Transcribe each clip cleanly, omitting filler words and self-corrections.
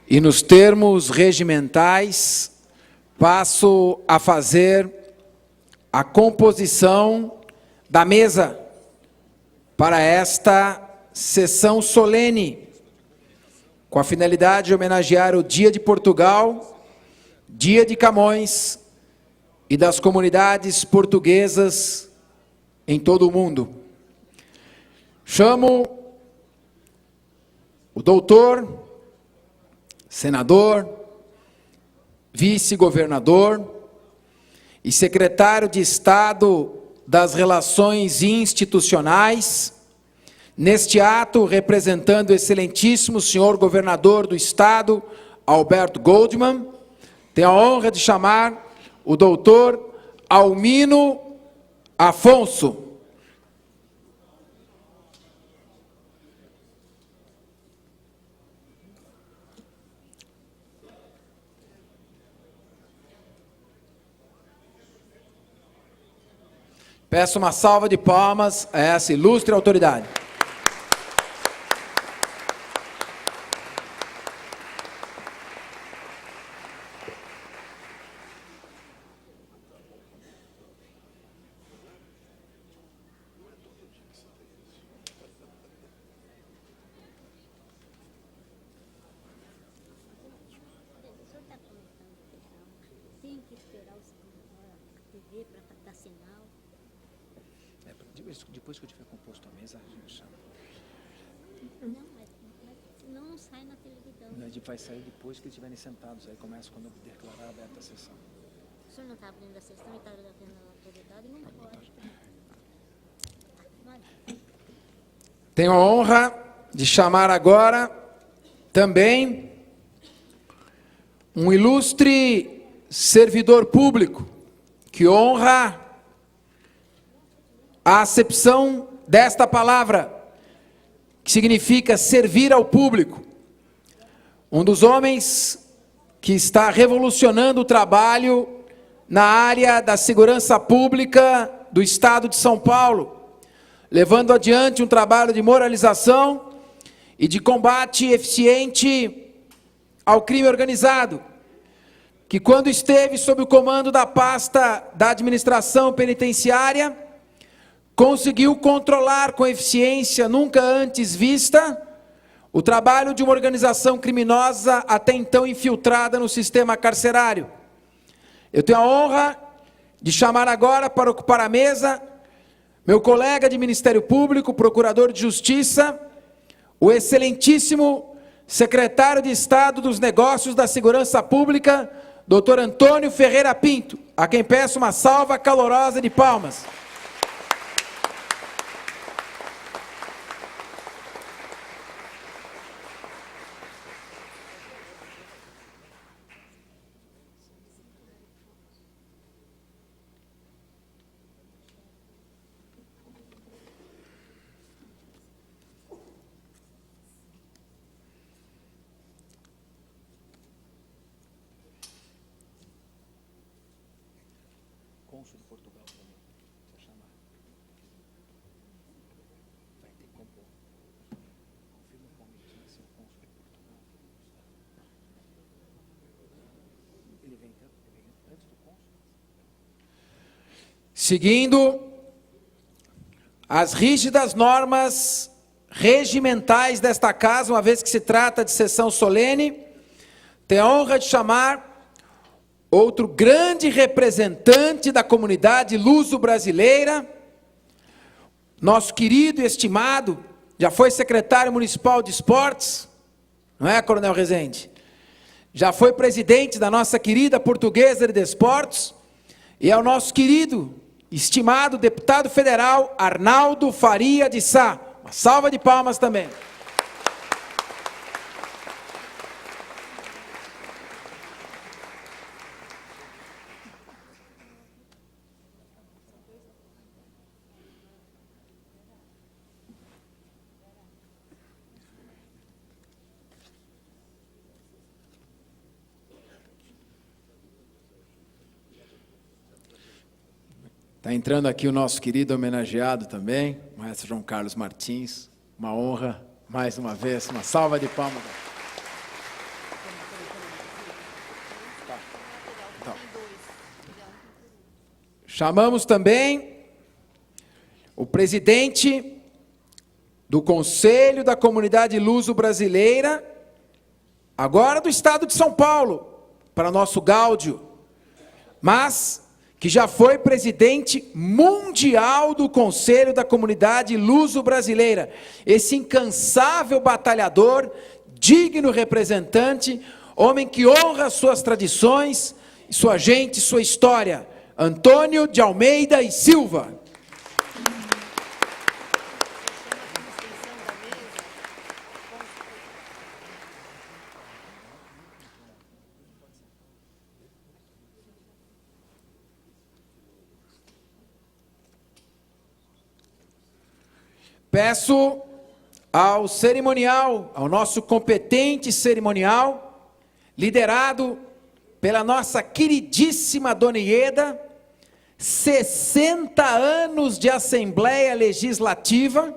E nos termos regimentais, passo a fazer a composição da mesa para esta sessão solene, com a finalidade de homenagear o Dia de Portugal, Dia de Camões e das comunidades portuguesas em todo o mundo. Chamo o doutor, senador, vice-governador e secretário de Estado das Relações Institucionais, neste ato representando o excelentíssimo senhor governador do Estado, Alberto Goldman, tenho a honra de chamar o doutor Almino Afonso. Peço uma salva de palmas a essa ilustre autoridade. Tem que esperar a TV para dar sinal. Depois que eu tiver composto a mesa, a gente chama. Não, mas senão não sai na televisão. A gente vai sair depois que eles estiverem sentados. Aí começa quando eu declarar aberta a sessão. O senhor não está abrindo a sessão e está tendo a autoridade, não pode. Tenho a honra de chamar agora também um ilustre servidor público que honra a acepção desta palavra, que significa servir ao público. Um dos homens que está revolucionando o trabalho na área da segurança pública do Estado de São Paulo, levando adiante um trabalho de moralização e de combate eficiente ao crime organizado, que quando esteve sob o comando da pasta da administração penitenciária, conseguiu controlar com eficiência nunca antes vista o trabalho de uma organização criminosa até então infiltrada no sistema carcerário. Eu tenho a honra de chamar agora para ocupar a mesa meu colega de Ministério Público, procurador de Justiça, o excelentíssimo secretário de Estado dos Negócios da Segurança Pública, Dr. Antônio Ferreira Pinto, a quem peço uma salva calorosa de palmas. Cônsul de Portugal também, se eu chamar. Vai ter que compor. Confirma comigo que vai ser o cônsul de Portugal. Ele vem antes do cônsul? Seguindo as rígidas normas regimentais desta casa, uma vez que se trata de sessão solene, tenho a honra de chamar outro grande representante da comunidade luso-brasileira, nosso querido e estimado, já foi secretário municipal de esportes, não é, Coronel Rezende? Já foi presidente da nossa querida Portuguesa de Desportos, e é o nosso querido, estimado deputado federal, Arnaldo Faria de Sá. Uma salva de palmas também. Está entrando aqui o nosso querido homenageado também, o maestro João Carlos Martins. Uma honra, mais uma vez, uma salva de palmas. Chamamos também o presidente do Conselho da Comunidade Luso-Brasileira, agora do estado de São Paulo, para nosso gáudio, mas que já foi presidente mundial do Conselho da Comunidade Luso-Brasileira, esse incansável batalhador, digno representante, homem que honra suas tradições, sua gente, sua história, Antônio de Almeida e Silva. Peço ao cerimonial, ao nosso competente cerimonial, liderado pela nossa queridíssima Dona Ieda, 60 anos de Assembleia Legislativa,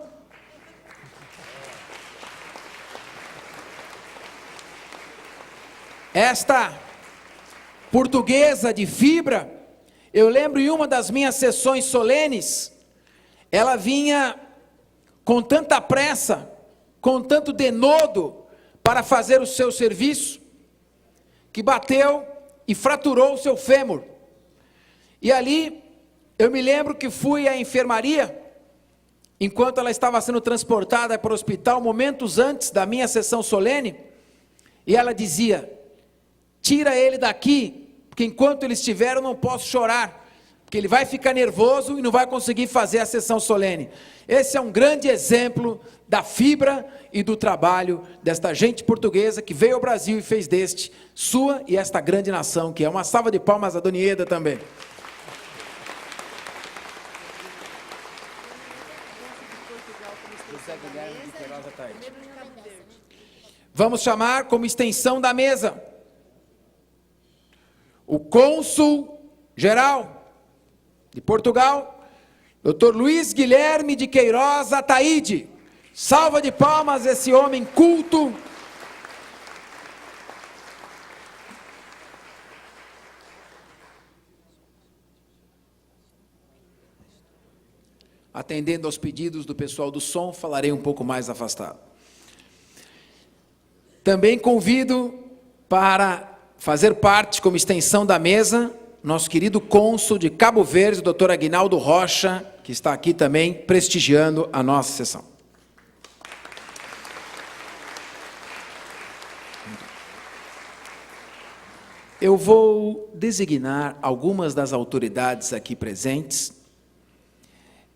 esta portuguesa de fibra. Eu lembro em uma das minhas sessões solenes, ela vinha com tanta pressa, com tanto denodo para fazer o seu serviço, que bateu e fraturou o seu fêmur. E ali, eu me lembro que fui à enfermaria, enquanto ela estava sendo transportada para o hospital, momentos antes da minha sessão solene, e ela dizia: tira ele daqui, porque enquanto ele estiver eu não posso chorar, porque ele vai ficar nervoso e não vai conseguir fazer a sessão solene. Esse é um grande exemplo da fibra e do trabalho desta gente portuguesa que veio ao Brasil e fez deste sua e esta grande nação, que é. Uma salva de palmas a Dona Ieda também. Vamos chamar como extensão da mesa o cônsul geral de Portugal, Dr. Luiz Guilherme de Queiroz Ataíde. Salva de palmas esse homem culto. Atendendo aos pedidos do pessoal do som, falarei um pouco mais afastado. Também convido para fazer parte, como extensão da mesa, nosso querido cônsul de Cabo Verde, o Dr. Aguinaldo Rocha, que está aqui também prestigiando a nossa sessão. Eu vou designar algumas das autoridades aqui presentes,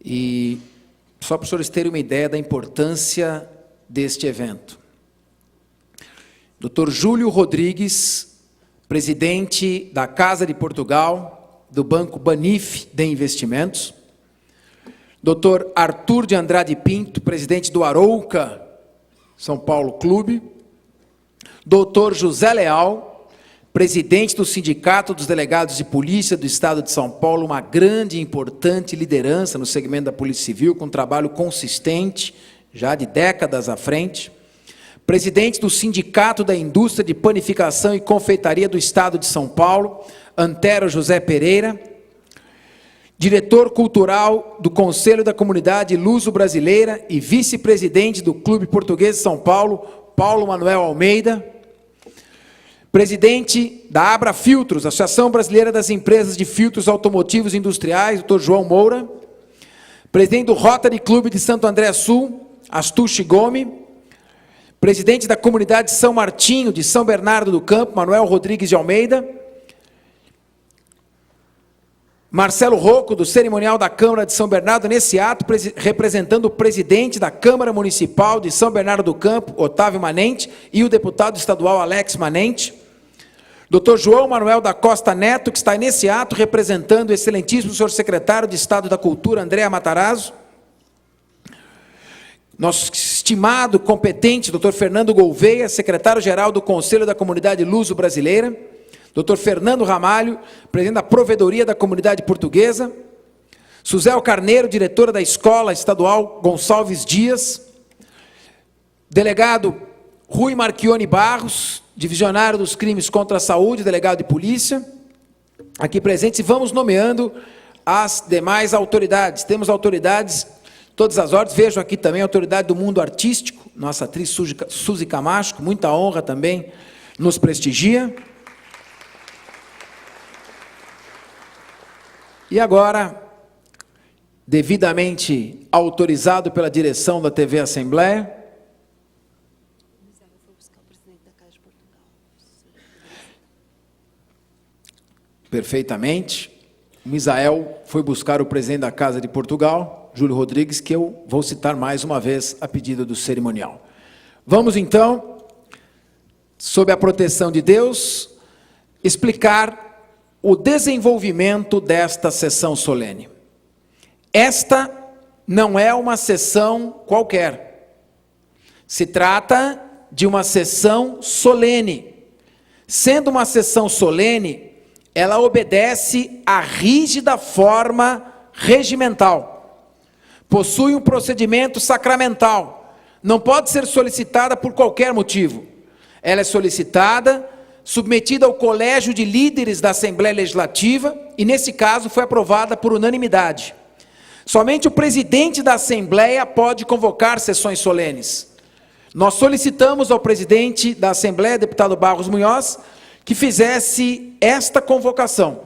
e só para os senhores terem uma ideia da importância deste evento. Dr. Júlio Rodrigues, presidente da Casa de Portugal, do Banco Banif de Investimentos. Dr. Arthur de Andrade Pinto, presidente do Arouca São Paulo Clube. Dr. José Leal, presidente do Sindicato dos Delegados de Polícia do Estado de São Paulo, uma grande e importante liderança no segmento da Polícia Civil, com um trabalho consistente, já de décadas à frente. Presidente do Sindicato da Indústria de Panificação e Confeitaria do Estado de São Paulo, Antero José Pereira. Diretor cultural do Conselho da Comunidade Luso-Brasileira e vice-presidente do Clube Português de São Paulo, Paulo Manuel Almeida. Presidente da Abra Filtros, Associação Brasileira das Empresas de Filtros Automotivos e Industriais, Dr. João Moura. Presidente do Rotary Clube de Santo André Sul, Astucci Gomes. Presidente da Comunidade São Martinho de São Bernardo do Campo, Manuel Rodrigues de Almeida. Marcelo Rocco, do Cerimonial da Câmara de São Bernardo, nesse ato, representando o presidente da Câmara Municipal de São Bernardo do Campo, Otávio Manente, e o deputado estadual Alex Manente. Dr. João Manuel da Costa Neto, que está nesse ato, representando o excelentíssimo senhor secretário de Estado da Cultura, André Matarazzo. Nosso estimado, competente, Dr. Fernando Gouveia, secretário-geral do Conselho da Comunidade Luso-Brasileira. Dr. Fernando Ramalho, presidente da Provedoria da Comunidade Portuguesa. Suzel Carneiro, diretora da Escola Estadual Gonçalves Dias. Delegado Rui Marchione Barros, divisionário dos crimes contra a saúde, delegado de polícia. Aqui presentes, e vamos nomeando as demais autoridades. Temos autoridades, todas as ordens. Vejo aqui também a autoridade do mundo artístico, nossa atriz Suzy Camacho, com muita honra também nos prestigia. E agora, devidamente autorizado pela direção da TV Assembleia, perfeitamente, o Misael foi buscar o presidente da Casa de Portugal, Júlio Rodrigues, que eu vou citar mais uma vez a pedido do cerimonial. Vamos então, sob a proteção de Deus, explicar o desenvolvimento desta sessão solene. Esta não é uma sessão qualquer. Se trata de uma sessão solene. Sendo uma sessão solene, ela obedece à rígida forma regimental. Possui um procedimento sacramental. Não pode ser solicitada por qualquer motivo. Ela é solicitada, submetida ao colégio de líderes da Assembleia Legislativa, e nesse caso foi aprovada por unanimidade. Somente o presidente da Assembleia pode convocar sessões solenes. Nós solicitamos ao presidente da Assembleia, deputado Barros Munhoz, que fizesse esta convocação.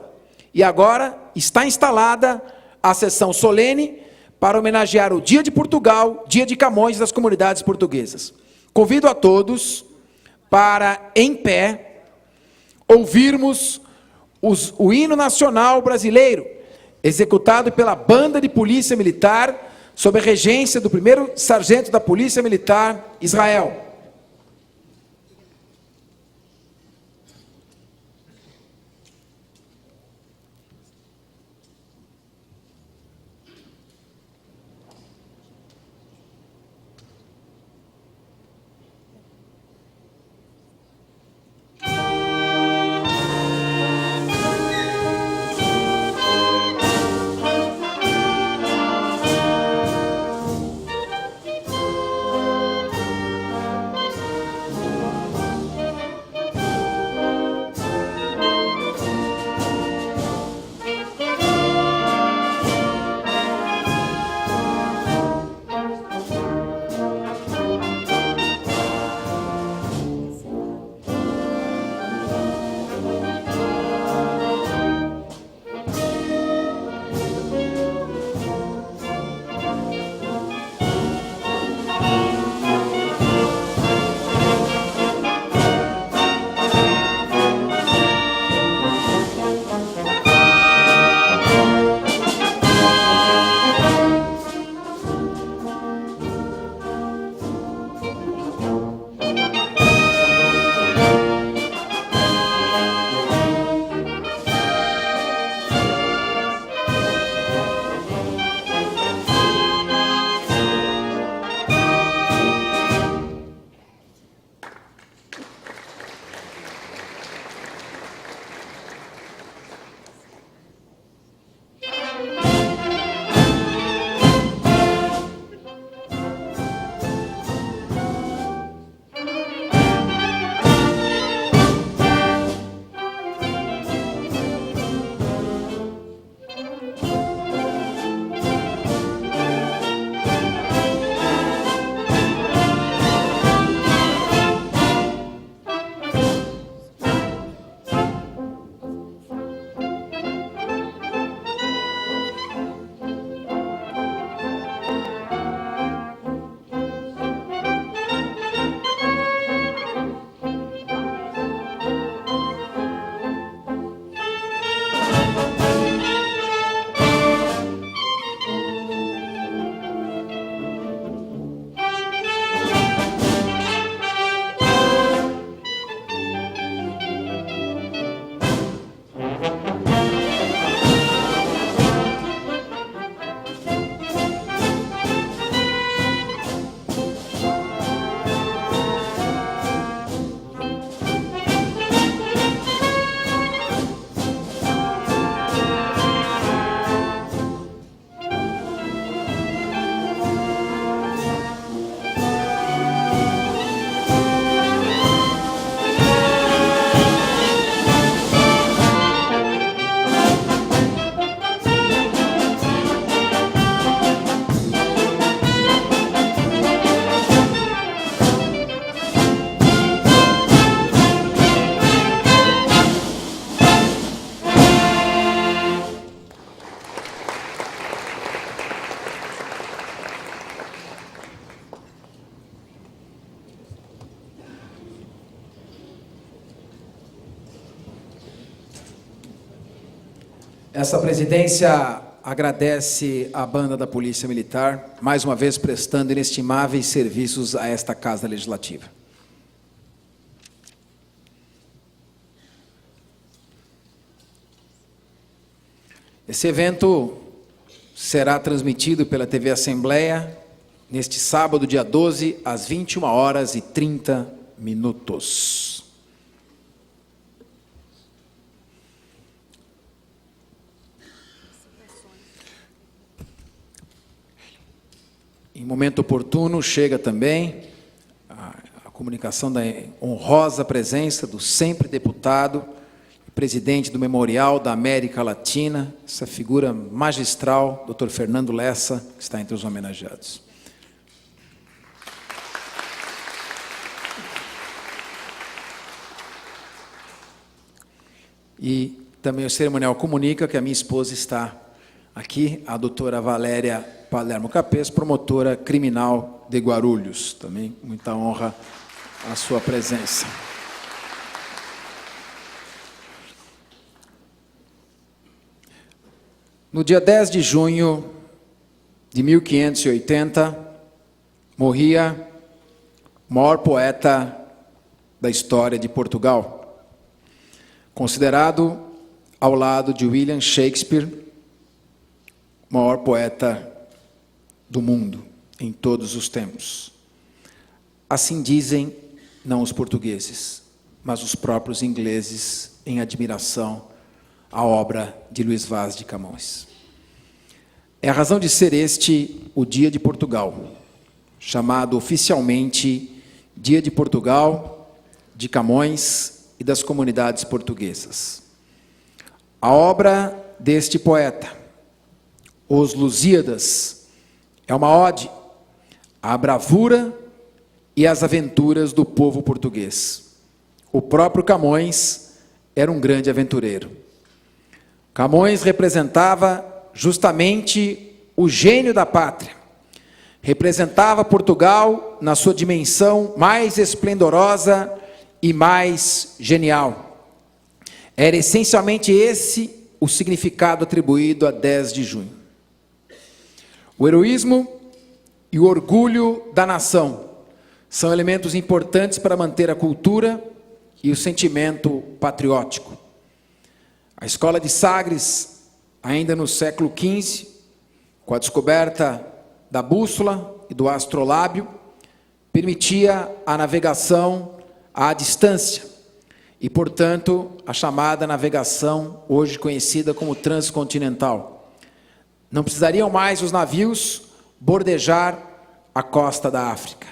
E agora está instalada a sessão solene para homenagear o Dia de Portugal, Dia de Camões das comunidades portuguesas. Convido a todos para, em pé, ouvirmos o hino nacional brasileiro, executado pela Banda de Polícia Militar, sob a regência do primeiro sargento da Polícia Militar, Israel. Essa presidência agradece à banda da Polícia Militar, mais uma vez prestando inestimáveis serviços a esta Casa Legislativa. Esse evento será transmitido pela TV Assembleia neste sábado, dia 12, às 21h30. Em momento oportuno, chega também a comunicação da honrosa presença do sempre deputado, presidente do Memorial da América Latina, essa figura magistral, Dr. Fernando Lessa, que está entre os homenageados. E também o cerimonial comunica que a minha esposa está aqui, a doutora Valéria Palermo Capês, promotora criminal de Guarulhos. Também muita honra a sua presença. No dia 10 de junho de 1580, morria o maior poeta da história de Portugal, considerado ao lado de William Shakespeare, o maior poeta do mundo em todos os tempos. Assim dizem não os portugueses, mas os próprios ingleses em admiração à obra de Luís Vaz de Camões. É a razão de ser este o Dia de Portugal, chamado oficialmente Dia de Portugal, de Camões e das comunidades portuguesas. A obra deste poeta, Os Lusíadas, é uma ode à bravura e às aventuras do povo português. O próprio Camões era um grande aventureiro. Camões representava justamente o gênio da pátria. Representava Portugal na sua dimensão mais esplendorosa e mais genial. Era essencialmente esse o significado atribuído a 10 de junho. O heroísmo e o orgulho da nação são elementos importantes para manter a cultura e o sentimento patriótico. A escola de Sagres, ainda no século XV, com a descoberta da bússola e do astrolábio, permitia a navegação à distância e, portanto, a chamada navegação, hoje conhecida como transcontinental. Não precisariam mais os navios bordejar a costa da África.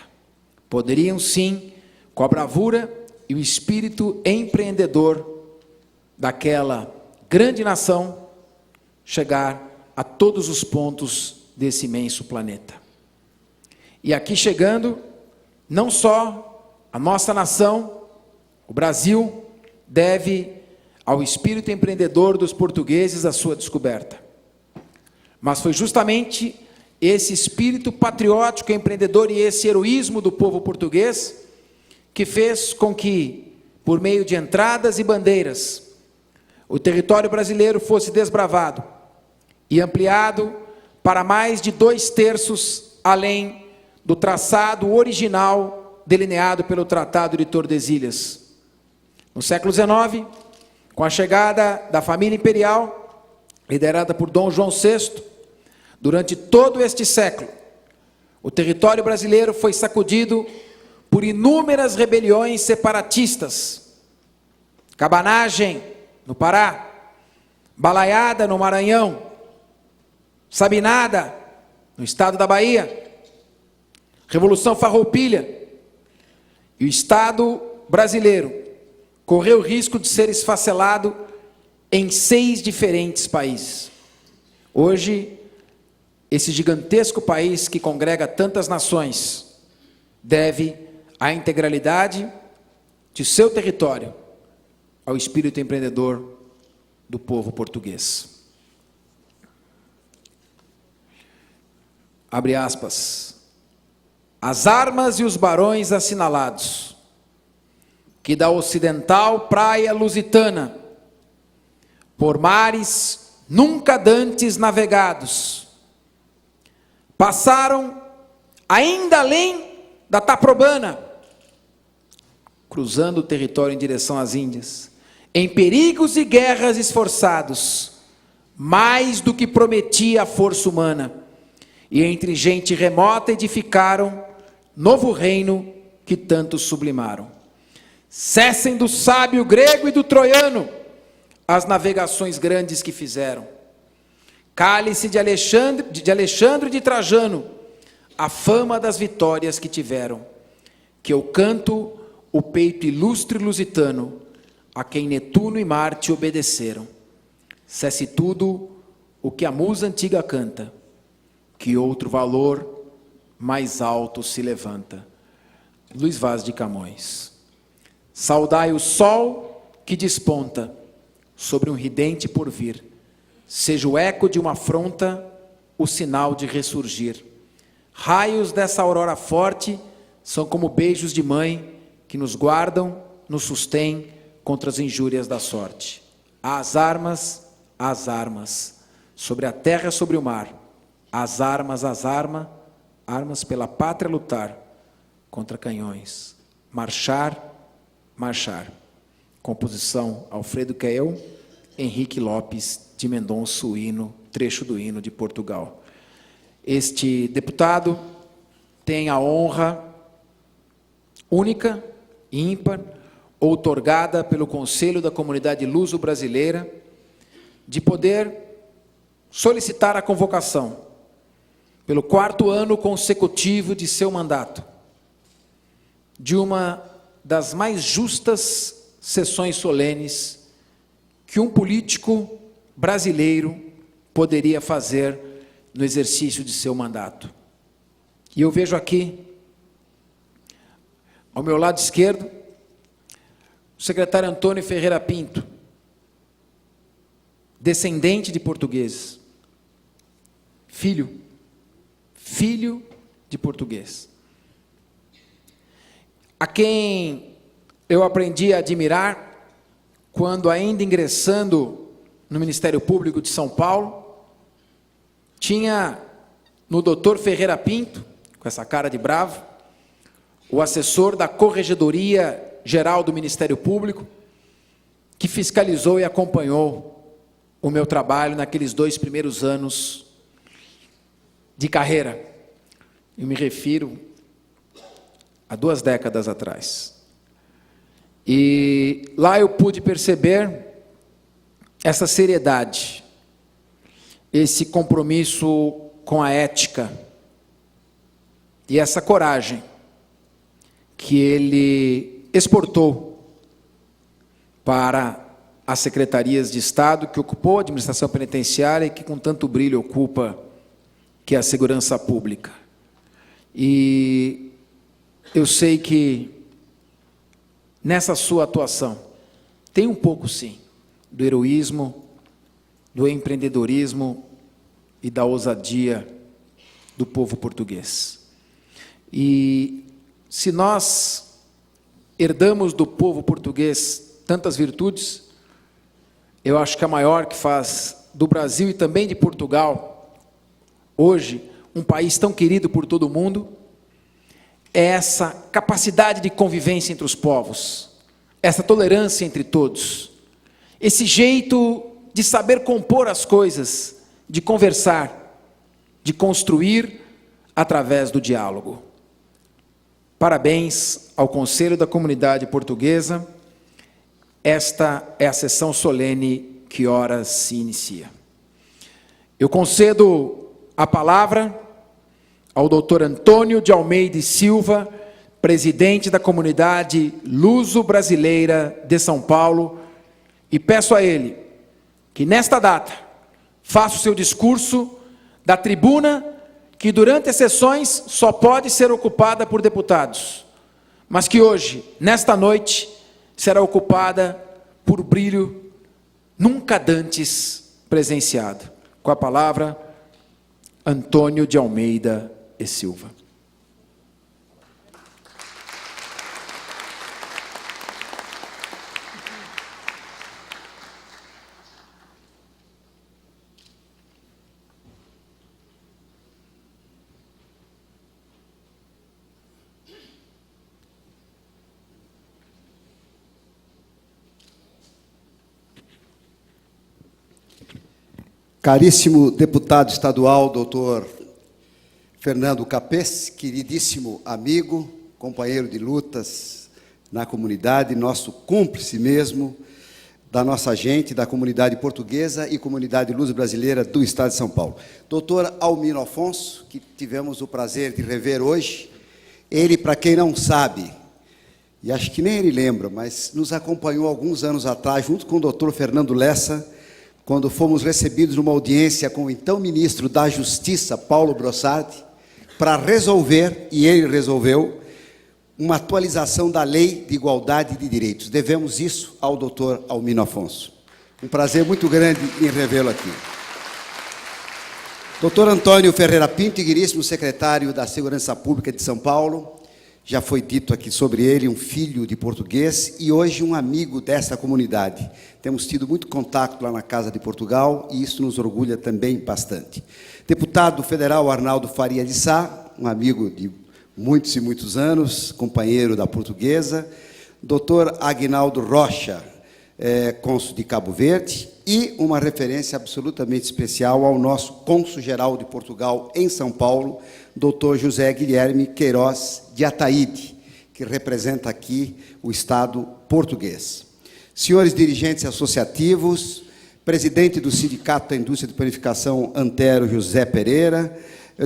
Poderiam, sim, com a bravura e o espírito empreendedor daquela grande nação, chegar a todos os pontos desse imenso planeta. E aqui chegando, não só a nossa nação, o Brasil, deve ao espírito empreendedor dos portugueses a sua descoberta. Mas foi justamente esse espírito patriótico, empreendedor e esse heroísmo do povo português que fez com que, por meio de entradas e bandeiras, o território brasileiro fosse desbravado e ampliado para mais de 2/3 além do traçado original delineado pelo Tratado de Tordesilhas. No século XIX, com a chegada da família imperial, liderada por Dom João VI, durante todo este século, o território brasileiro foi sacudido por inúmeras rebeliões separatistas. Cabanagem, no Pará, Balaiada, no Maranhão, Sabinada, no estado da Bahia, Revolução Farroupilha, e o Estado brasileiro correu o risco de ser esfacelado em 6 diferentes países. Hoje, esse gigantesco país que congrega tantas nações deve a integralidade de seu território ao espírito empreendedor do povo português. Abre aspas. As armas e os barões assinalados, que da ocidental praia lusitana, por mares, nunca dantes navegados. Passaram ainda além da Taprobana, cruzando o território em direção às Índias, em perigos e guerras esforçados, mais do que prometia a força humana, e entre gente remota edificaram novo reino que tanto sublimaram. Cessem do sábio grego e do troiano as navegações grandes que fizeram. Cale-se de Alexandre e de Trajano a fama das vitórias que tiveram. Que eu canto o peito ilustre lusitano, a quem Netuno e Marte obedeceram. Cesse tudo o que a musa antiga canta, que outro valor mais alto se levanta. Luís Vaz de Camões. Saudai o sol que desponta sobre um ridente porvir, seja o eco de uma afronta o sinal de ressurgir. Raios dessa aurora forte são como beijos de mãe que nos guardam, nos sustêm contra as injúrias da sorte. As armas, sobre a terra, sobre o mar, as armas pela pátria lutar, contra canhões, marchar. Composição Alfredo Queil, Henrique Lopes de Mendonça, o hino, trecho do hino de Portugal. Este deputado tem a honra única e ímpar, outorgada pelo Conselho da Comunidade Luso-Brasileira, de poder solicitar a convocação, pelo 4º ano consecutivo de seu mandato, de uma das mais justas sessões solenes que um político brasileiro poderia fazer no exercício de seu mandato. E eu vejo aqui, ao meu lado esquerdo, o secretário Antônio Ferreira Pinto, descendente de portugueses, filho de português, a quem eu aprendi a admirar quando, ainda ingressando no Ministério Público de São Paulo, tinha no Dr. Ferreira Pinto, com essa cara de bravo, o assessor da Corregedoria Geral do Ministério Público, que fiscalizou e acompanhou o meu trabalho naqueles 2 primeiros anos de carreira. Eu me refiro a 2 décadas atrás. E lá eu pude perceber essa seriedade, esse compromisso com a ética e essa coragem que ele exportou para as secretarias de Estado que ocupou a administração penitenciária e que com tanto brilho ocupa, que é a segurança pública. E eu sei que nessa sua atuação tem um pouco, sim, do heroísmo, do empreendedorismo e da ousadia do povo português. E se nós herdamos do povo português tantas virtudes, eu acho que a maior que faz do Brasil e também de Portugal, hoje, um país tão querido por todo mundo, é essa capacidade de convivência entre os povos, essa tolerância entre todos, esse jeito de saber compor as coisas, de conversar, de construir através do diálogo. Parabéns ao Conselho da Comunidade Portuguesa. Esta é a sessão solene que ora se inicia. Eu concedo a palavra ao Dr. Antônio de Almeida e Silva, presidente da Comunidade Luso-Brasileira de São Paulo, e peço a ele que nesta data faça o seu discurso da tribuna que durante as sessões só pode ser ocupada por deputados, mas que hoje, nesta noite, será ocupada por brilho nunca dantes presenciado. Com a palavra, Antônio de Almeida e Silva. Caríssimo deputado estadual, doutor Fernando Capês, queridíssimo amigo, companheiro de lutas na comunidade, nosso cúmplice mesmo, da nossa gente, da comunidade portuguesa e comunidade luso-brasileira do Estado de São Paulo. Doutor Almino Afonso, que tivemos o prazer de rever hoje, ele, para quem não sabe, e acho que nem ele lembra, mas nos acompanhou alguns anos atrás, junto com o doutor Fernando Lessa, quando fomos recebidos numa audiência com o então ministro da Justiça, Paulo Brossardi, para resolver, e ele resolveu, uma atualização da Lei de Igualdade de Direitos. Devemos isso ao doutor Almino Afonso. Um prazer muito grande em revê-lo aqui. Doutor Antônio Ferreira Pinto, digníssimo secretário da Segurança Pública de São Paulo, já foi dito aqui sobre ele, um filho de português e hoje um amigo dessa comunidade. Temos tido muito contato lá na Casa de Portugal e isso nos orgulha também bastante. Deputado federal Arnaldo Faria de Sá, um amigo de muitos e muitos anos, companheiro da Portuguesa. Doutor Aguinaldo Rocha, cônsul de Cabo Verde, e uma referência absolutamente especial ao nosso cônsul-geral de Portugal em São Paulo, doutor José Guilherme Queiroz de Ataíde, que representa aqui o Estado português. Senhores dirigentes associativos, presidente do Sindicato da Indústria de Panificação Antero José Pereira,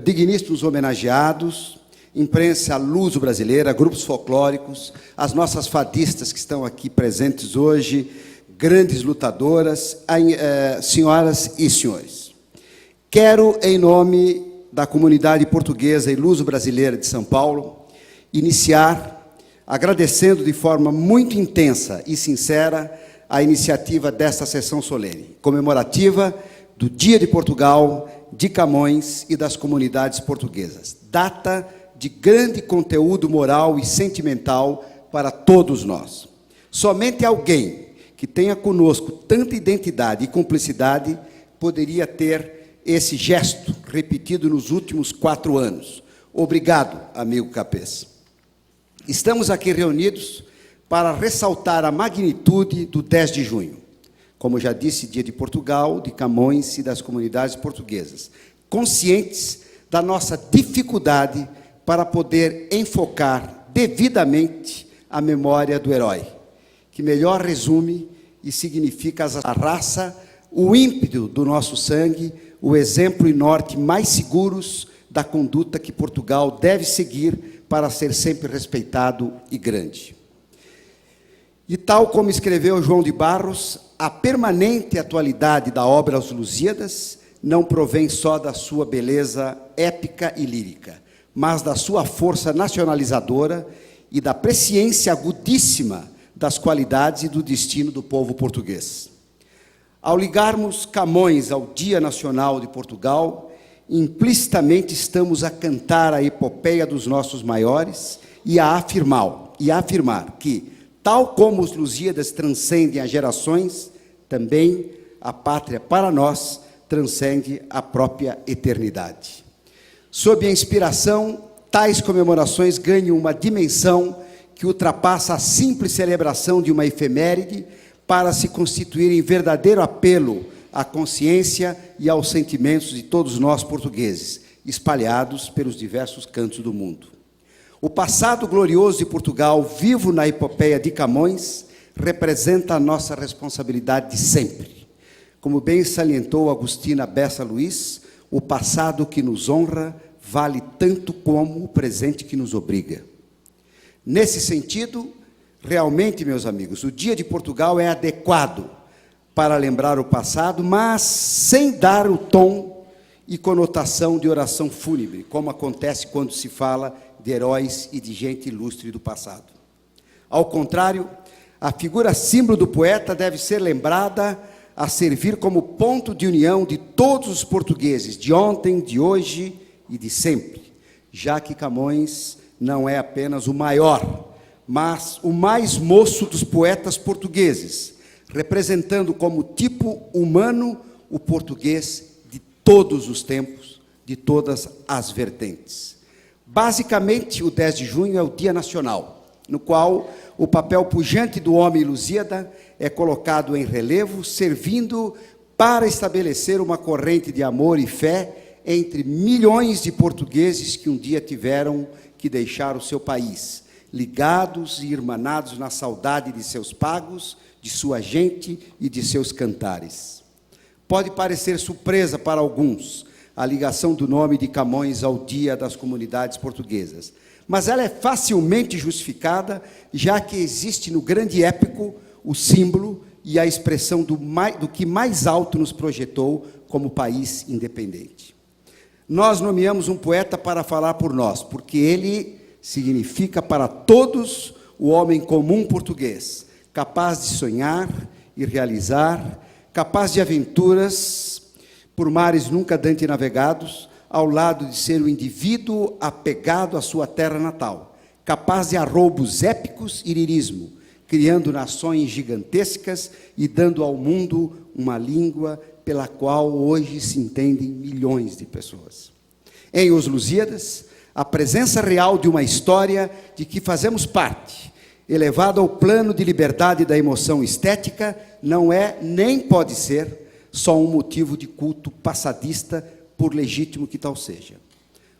digníssimos homenageados, imprensa luso-brasileira, grupos folclóricos, as nossas fadistas que estão aqui presentes hoje, grandes lutadoras, senhoras e senhores. Quero, em nome da comunidade portuguesa e luso-brasileira de São Paulo, iniciar agradecendo de forma muito intensa e sincera a iniciativa desta sessão solene, comemorativa do Dia de Portugal, de Camões e das comunidades portuguesas. Data de grande conteúdo moral e sentimental para todos nós. Somente alguém que tenha conosco tanta identidade e cumplicidade poderia ter esse gesto repetido nos últimos 4 anos. Obrigado, amigo Capês. Estamos aqui reunidos para ressaltar a magnitude do 10 de junho. Como já disse, Dia de Portugal, de Camões e das comunidades portuguesas. Conscientes da nossa dificuldade para poder enfocar devidamente a memória do herói, que melhor resume e significa a raça, o ímpeto do nosso sangue, o exemplo e norte mais seguros da conduta que Portugal deve seguir para ser sempre respeitado e grande. E tal como escreveu João de Barros, a permanente atualidade da obra Os Lusíadas não provém só da sua beleza épica e lírica, mas da sua força nacionalizadora e da presciência agudíssima das qualidades e do destino do povo português. Ao ligarmos Camões ao Dia Nacional de Portugal, implicitamente estamos a cantar a epopeia dos nossos maiores e a afirmar que, tal como os Lusíadas transcendem as gerações, também a pátria, para nós, transcende a própria eternidade. Sob a inspiração, tais comemorações ganham uma dimensão que ultrapassa a simples celebração de uma efeméride para se constituir em verdadeiro apelo à consciência e aos sentimentos de todos nós portugueses, espalhados pelos diversos cantos do mundo. O passado glorioso de Portugal, vivo na epopeia de Camões, representa a nossa responsabilidade de sempre. Como bem salientou Agostina Bessa Luiz, o passado que nos honra vale tanto como o presente que nos obriga. Nesse sentido, realmente, meus amigos, o Dia de Portugal é adequado para lembrar o passado, mas sem dar o tom e conotação de oração fúnebre, como acontece quando se fala de heróis e de gente ilustre do passado. Ao contrário, a figura símbolo do poeta deve ser lembrada a servir como ponto de união de todos os portugueses, de ontem, de hoje e de sempre, já que Camões não é apenas o maior, mas o mais moço dos poetas portugueses, representando como tipo humano o português de todos os tempos, de todas as vertentes. Basicamente, o 10 de junho é o Dia Nacional, no qual o papel pujante do homem lusíada é colocado em relevo, servindo para estabelecer uma corrente de amor e fé entre milhões de portugueses que um dia tiveram que deixar o seu país, ligados e irmanados na saudade de seus pagos, de sua gente e de seus cantares. Pode parecer surpresa para alguns a ligação do nome de Camões ao Dia das Comunidades Portuguesas, mas ela é facilmente justificada, já que existe no grande épico o símbolo e a expressão do que mais alto nos projetou como país independente. Nós nomeamos um poeta para falar por nós, porque ele significa para todos o homem comum português, capaz de sonhar e realizar, capaz de aventuras por mares nunca dantes navegados, ao lado de ser o indivíduo apegado à sua terra natal, capaz de arroubos épicos e lirismo, criando nações gigantescas e dando ao mundo uma língua pela qual hoje se entendem milhões de pessoas. Em Os Lusíadas, a presença real de uma história de que fazemos parte, elevada ao plano de liberdade da emoção estética, não é, nem pode ser, só um motivo de culto passadista, por legítimo que tal seja.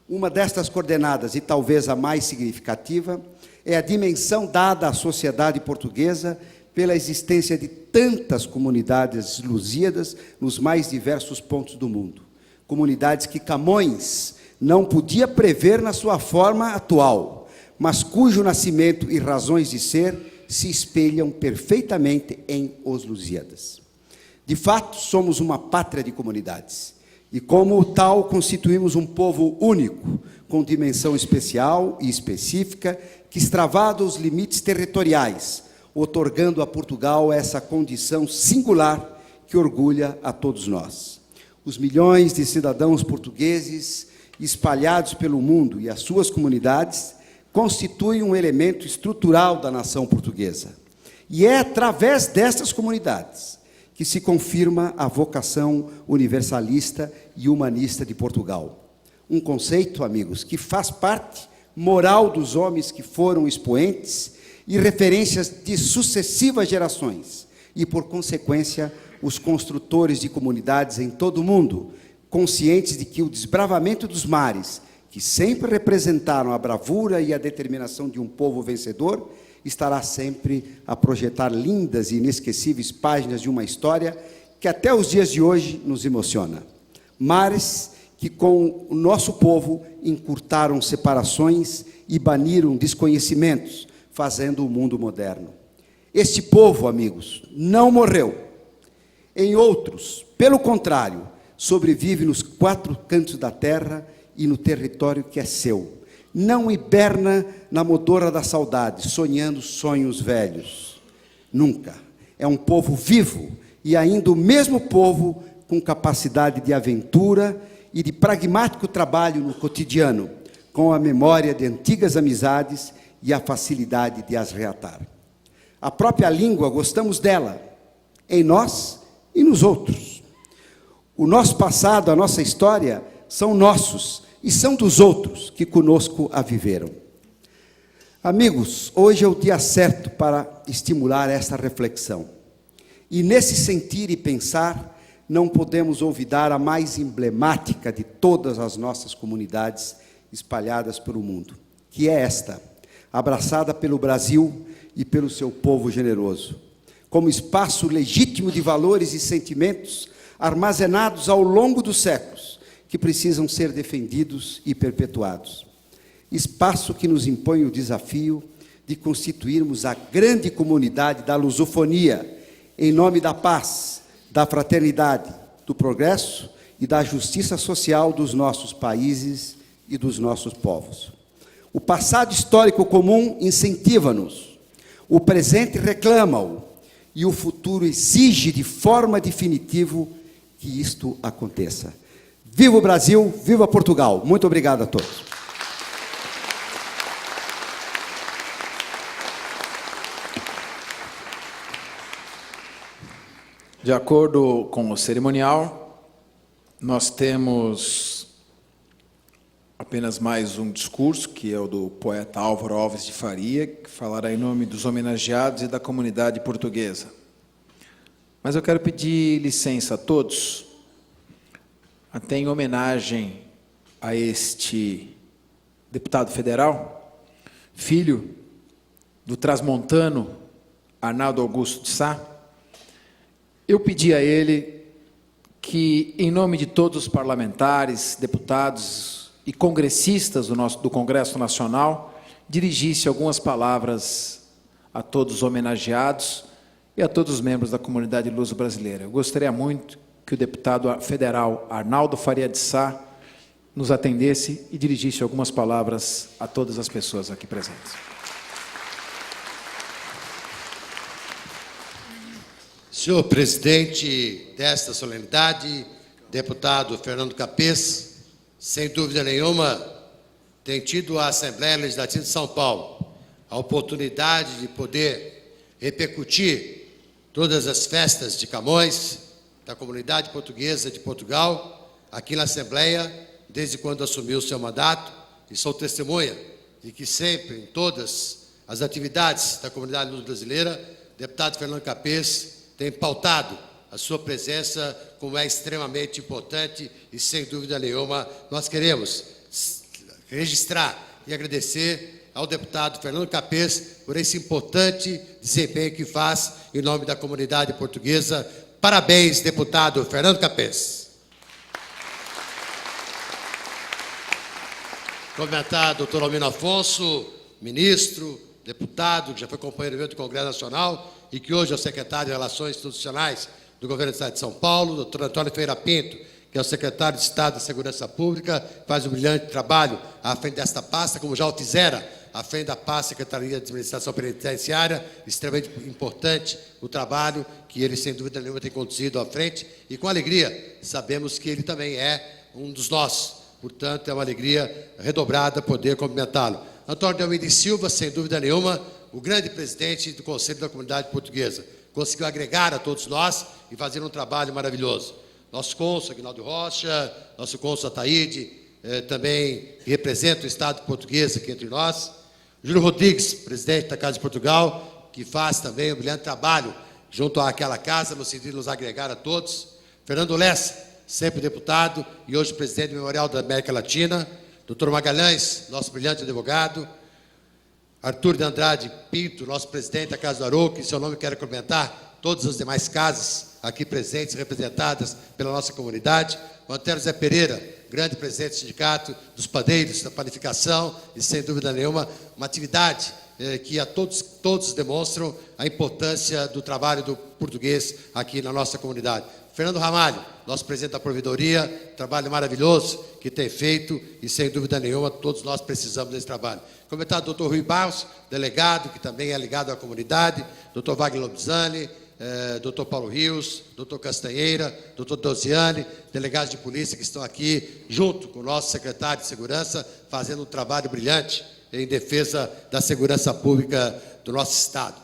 Uma destas coordenadas, e talvez a mais significativa, é a dimensão dada à sociedade portuguesa pela existência de tantas comunidades lusíadas nos mais diversos pontos do mundo. Comunidades que Camões não podia prever na sua forma atual, mas cujo nascimento e razões de ser se espelham perfeitamente em Os Lusíadas. De fato, somos uma pátria de comunidades, e como tal constituímos um povo único, com dimensão especial e específica, que extravada os limites territoriais, otorgando a Portugal essa condição singular que orgulha a todos nós. Os milhões de cidadãos portugueses espalhados pelo mundo e as suas comunidades constituem um elemento estrutural da nação portuguesa. E é através destas comunidades que se confirma a vocação universalista e humanista de Portugal. Um conceito, amigos, que faz parte moral dos homens que foram expoentes e referências de sucessivas gerações, e, por consequência, os construtores de comunidades em todo o mundo, conscientes de que o desbravamento dos mares, que sempre representaram a bravura e a determinação de um povo vencedor, estará sempre a projetar lindas e inesquecíveis páginas de uma história que até os dias de hoje nos emociona. Mares que com o nosso povo encurtaram separações e baniram desconhecimentos, fazendo o mundo moderno. Este povo, amigos, não morreu. Em outros, pelo contrário, sobrevive nos quatro cantos da terra e no território que é seu. Não hiberna na modorra da saudade, sonhando sonhos velhos. Nunca. É um povo vivo e ainda o mesmo povo com capacidade de aventura e de pragmático trabalho no cotidiano, com a memória de antigas amizades e a facilidade de as reatar. A própria língua, gostamos dela, em nós e nos outros. O nosso passado, a nossa história, são nossos e são dos outros que conosco a viveram. Amigos, hoje é o dia certo para estimular esta reflexão. E nesse sentir e pensar, não podemos olvidar a mais emblemática de todas as nossas comunidades espalhadas pelo mundo, que é esta, abraçada pelo Brasil e pelo seu povo generoso, como espaço legítimo de valores e sentimentos armazenados ao longo dos séculos, que precisam ser defendidos e perpetuados. Espaço que nos impõe o desafio de constituirmos a grande comunidade da lusofonia, em nome da paz, da fraternidade, do progresso e da justiça social dos nossos países e dos nossos povos. O passado histórico comum incentiva-nos, o presente reclama-o, e o futuro exige de forma definitiva que isto aconteça. Viva o Brasil, viva Portugal. Muito obrigado a todos. De acordo com o cerimonial, nós temos apenas mais um discurso, que é o do poeta Álvaro Alves de Faria, que falará em nome dos homenageados e da comunidade portuguesa. Mas eu quero pedir licença a todos, até em homenagem a este deputado federal, filho do transmontano Arnaldo Augusto de Sá. Eu pedi a ele que, em nome de todos os parlamentares, deputados e congressistas do Congresso Nacional, dirigisse algumas palavras a todos os homenageados e a todos os membros da comunidade luso-brasileira. Eu gostaria muito que o deputado federal Arnaldo Faria de Sá nos atendesse e dirigisse algumas palavras a todas as pessoas aqui presentes. Senhor presidente desta solenidade, deputado Fernando Capês, sem dúvida nenhuma, tem tido a Assembleia Legislativa de São Paulo a oportunidade de poder repercutir todas as festas de Camões, da comunidade portuguesa de Portugal, aqui na Assembleia, desde quando assumiu o seu mandato, e sou testemunha de que sempre, em todas as atividades da comunidade luso-brasileira, o deputado Fernando Capês tem pautado a sua presença, como é extremamente importante, e sem dúvida nenhuma nós queremos registrar e agradecer ao deputado Fernando Capês por esse importante desempenho que faz em nome da comunidade portuguesa. Parabéns, deputado Fernando Capês. Cumprimentar o doutor Almino Afonso, ministro, deputado, que já foi companheiro meu do Congresso Nacional e que hoje é o secretário de Relações Institucionais do Governo do Estado de São Paulo, doutor Antônio Ferreira Pinto, que é o secretário de Estado da Segurança Pública, faz um brilhante trabalho à frente desta pasta, como já o fizera à frente da pasta Secretaria de Administração Penitenciária, extremamente importante o trabalho que ele, sem dúvida nenhuma, tem conduzido à frente, e com alegria sabemos que ele também é um dos nossos, portanto, é uma alegria redobrada poder cumprimentá-lo. Antônio de Almeida e Silva, sem dúvida nenhuma, o grande presidente do Conselho da Comunidade Portuguesa, conseguiu agregar a todos nós e fazer um trabalho maravilhoso. Nosso cônsul, Aguinaldo Rocha, nosso cônsul Ataíde, também que representa o Estado português aqui entre nós. Júlio Rodrigues, presidente da Casa de Portugal, que faz também um brilhante trabalho junto àquela casa, no sentido de nos agregar a todos. Fernando Lessa, sempre deputado e hoje presidente do Memorial da América Latina. Doutor Magalhães, nosso brilhante advogado. Arthur de Andrade Pinto, nosso presidente da Casa do Arouca, em seu nome quero cumprimentar todas as demais casas aqui presentes, representadas pela nossa comunidade. O Antero Zé Pereira, grande presidente do Sindicato dos Padeiros, da Panificação, e sem dúvida nenhuma, uma atividade que a todos demonstram a importância do trabalho do português aqui na nossa comunidade. Fernando Ramalho, nosso presidente da Provedoria, trabalho maravilhoso que tem feito e, sem dúvida nenhuma, todos nós precisamos desse trabalho. Comentar o doutor Rui Barros, delegado, que também é ligado à comunidade, doutor Wagner Lobzani, doutor Paulo Rios, doutor Castanheira, doutor Dosiane, delegados de polícia que estão aqui, junto com o nosso secretário de Segurança, fazendo um trabalho brilhante em defesa da segurança pública do nosso Estado.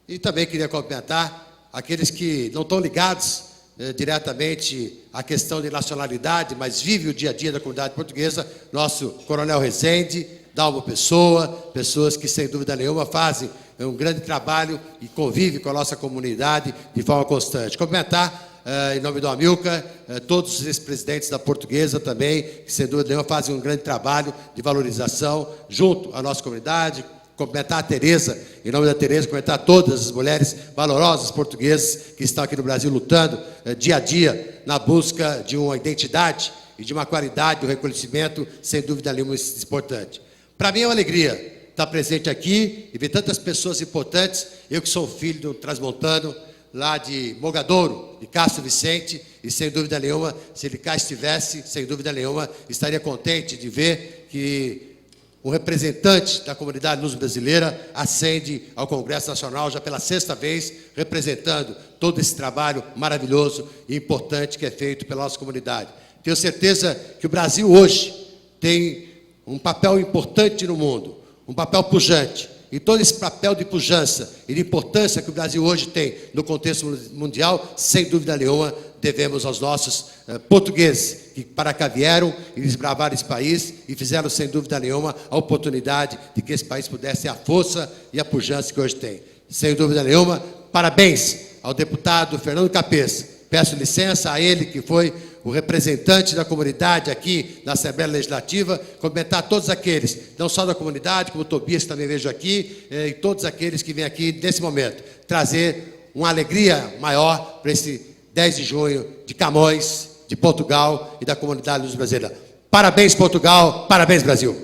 E também queria cumprimentar aqueles que não estão ligados diretamente à questão de nacionalidade, mas vive o dia a dia da comunidade portuguesa, nosso Coronel Rezende, Dalmo Pessoa, pessoas que, sem dúvida nenhuma, fazem um grande trabalho e convivem com a nossa comunidade de forma constante. Cumprimentar, em nome do Amilcar, todos os ex-presidentes da Portuguesa também, que, sem dúvida nenhuma, fazem um grande trabalho de valorização junto à nossa comunidade. Cumprimentar a Tereza, em nome da Tereza, cumprimentar todas as mulheres valorosas portuguesas que estão aqui no Brasil lutando dia a dia na busca de uma identidade e de uma qualidade, um reconhecimento, sem dúvida nenhuma, importante. Para mim é uma alegria estar presente aqui e ver tantas pessoas importantes, eu que sou filho de um transmontano lá de Mogadouro, de Castro Vicente, e sem dúvida nenhuma, se ele cá estivesse, sem dúvida nenhuma, estaria contente de ver que um representante da comunidade luso-brasileira ascende ao Congresso Nacional já pela 6ª vez, representando todo esse trabalho maravilhoso e importante que é feito pela nossa comunidade. Tenho certeza que o Brasil hoje tem um papel importante no mundo, um papel pujante. E todo esse papel de pujança e de importância que o Brasil hoje tem no contexto mundial, sem dúvida nenhuma, devemos aos nossos portugueses, que para cá vieram e desbravaram esse país e fizeram, sem dúvida nenhuma, a oportunidade de que esse país pudesse ter a força e a pujança que hoje tem. Sem dúvida nenhuma, parabéns ao deputado Fernando Capês. Peço licença a ele, que foi o representante da comunidade aqui na Assembleia Legislativa, cumprimentar todos aqueles, não só da comunidade, como o Tobias, que também vejo aqui, e todos aqueles que vêm aqui nesse momento, trazer uma alegria maior para esse 10 de junho de Camões, de Portugal e da comunidade luso-brasileira. Parabéns, Portugal, parabéns, Brasil.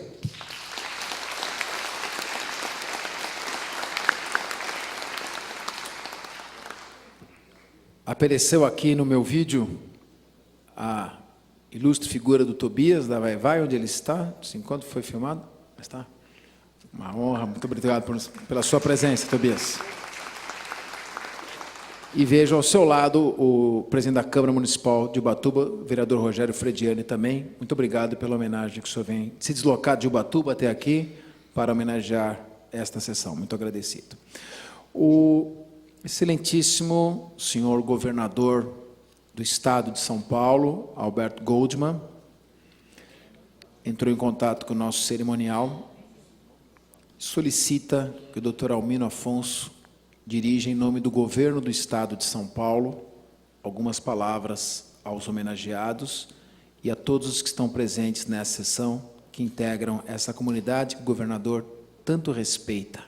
Apareceu aqui no meu vídeo a ilustre figura do Tobias, da Vai Vai, onde ele está. Esse encontro foi filmado? Está? Uma honra, muito obrigado pela sua presença, Tobias. E vejo ao seu lado o presidente da Câmara Municipal de Ubatuba, o vereador Rogério Frediani também. Muito obrigado pela homenagem que o senhor vem se deslocar de Ubatuba até aqui para homenagear esta sessão. Muito agradecido. O excelentíssimo senhor governador do Estado de São Paulo, Alberto Goldman, entrou em contato com o nosso cerimonial, solicita que o doutor Almino Afonso dirija, em nome do governo do Estado de São Paulo, algumas palavras aos homenageados e a todos os que estão presentes nessa sessão, que integram essa comunidade que o governador tanto respeita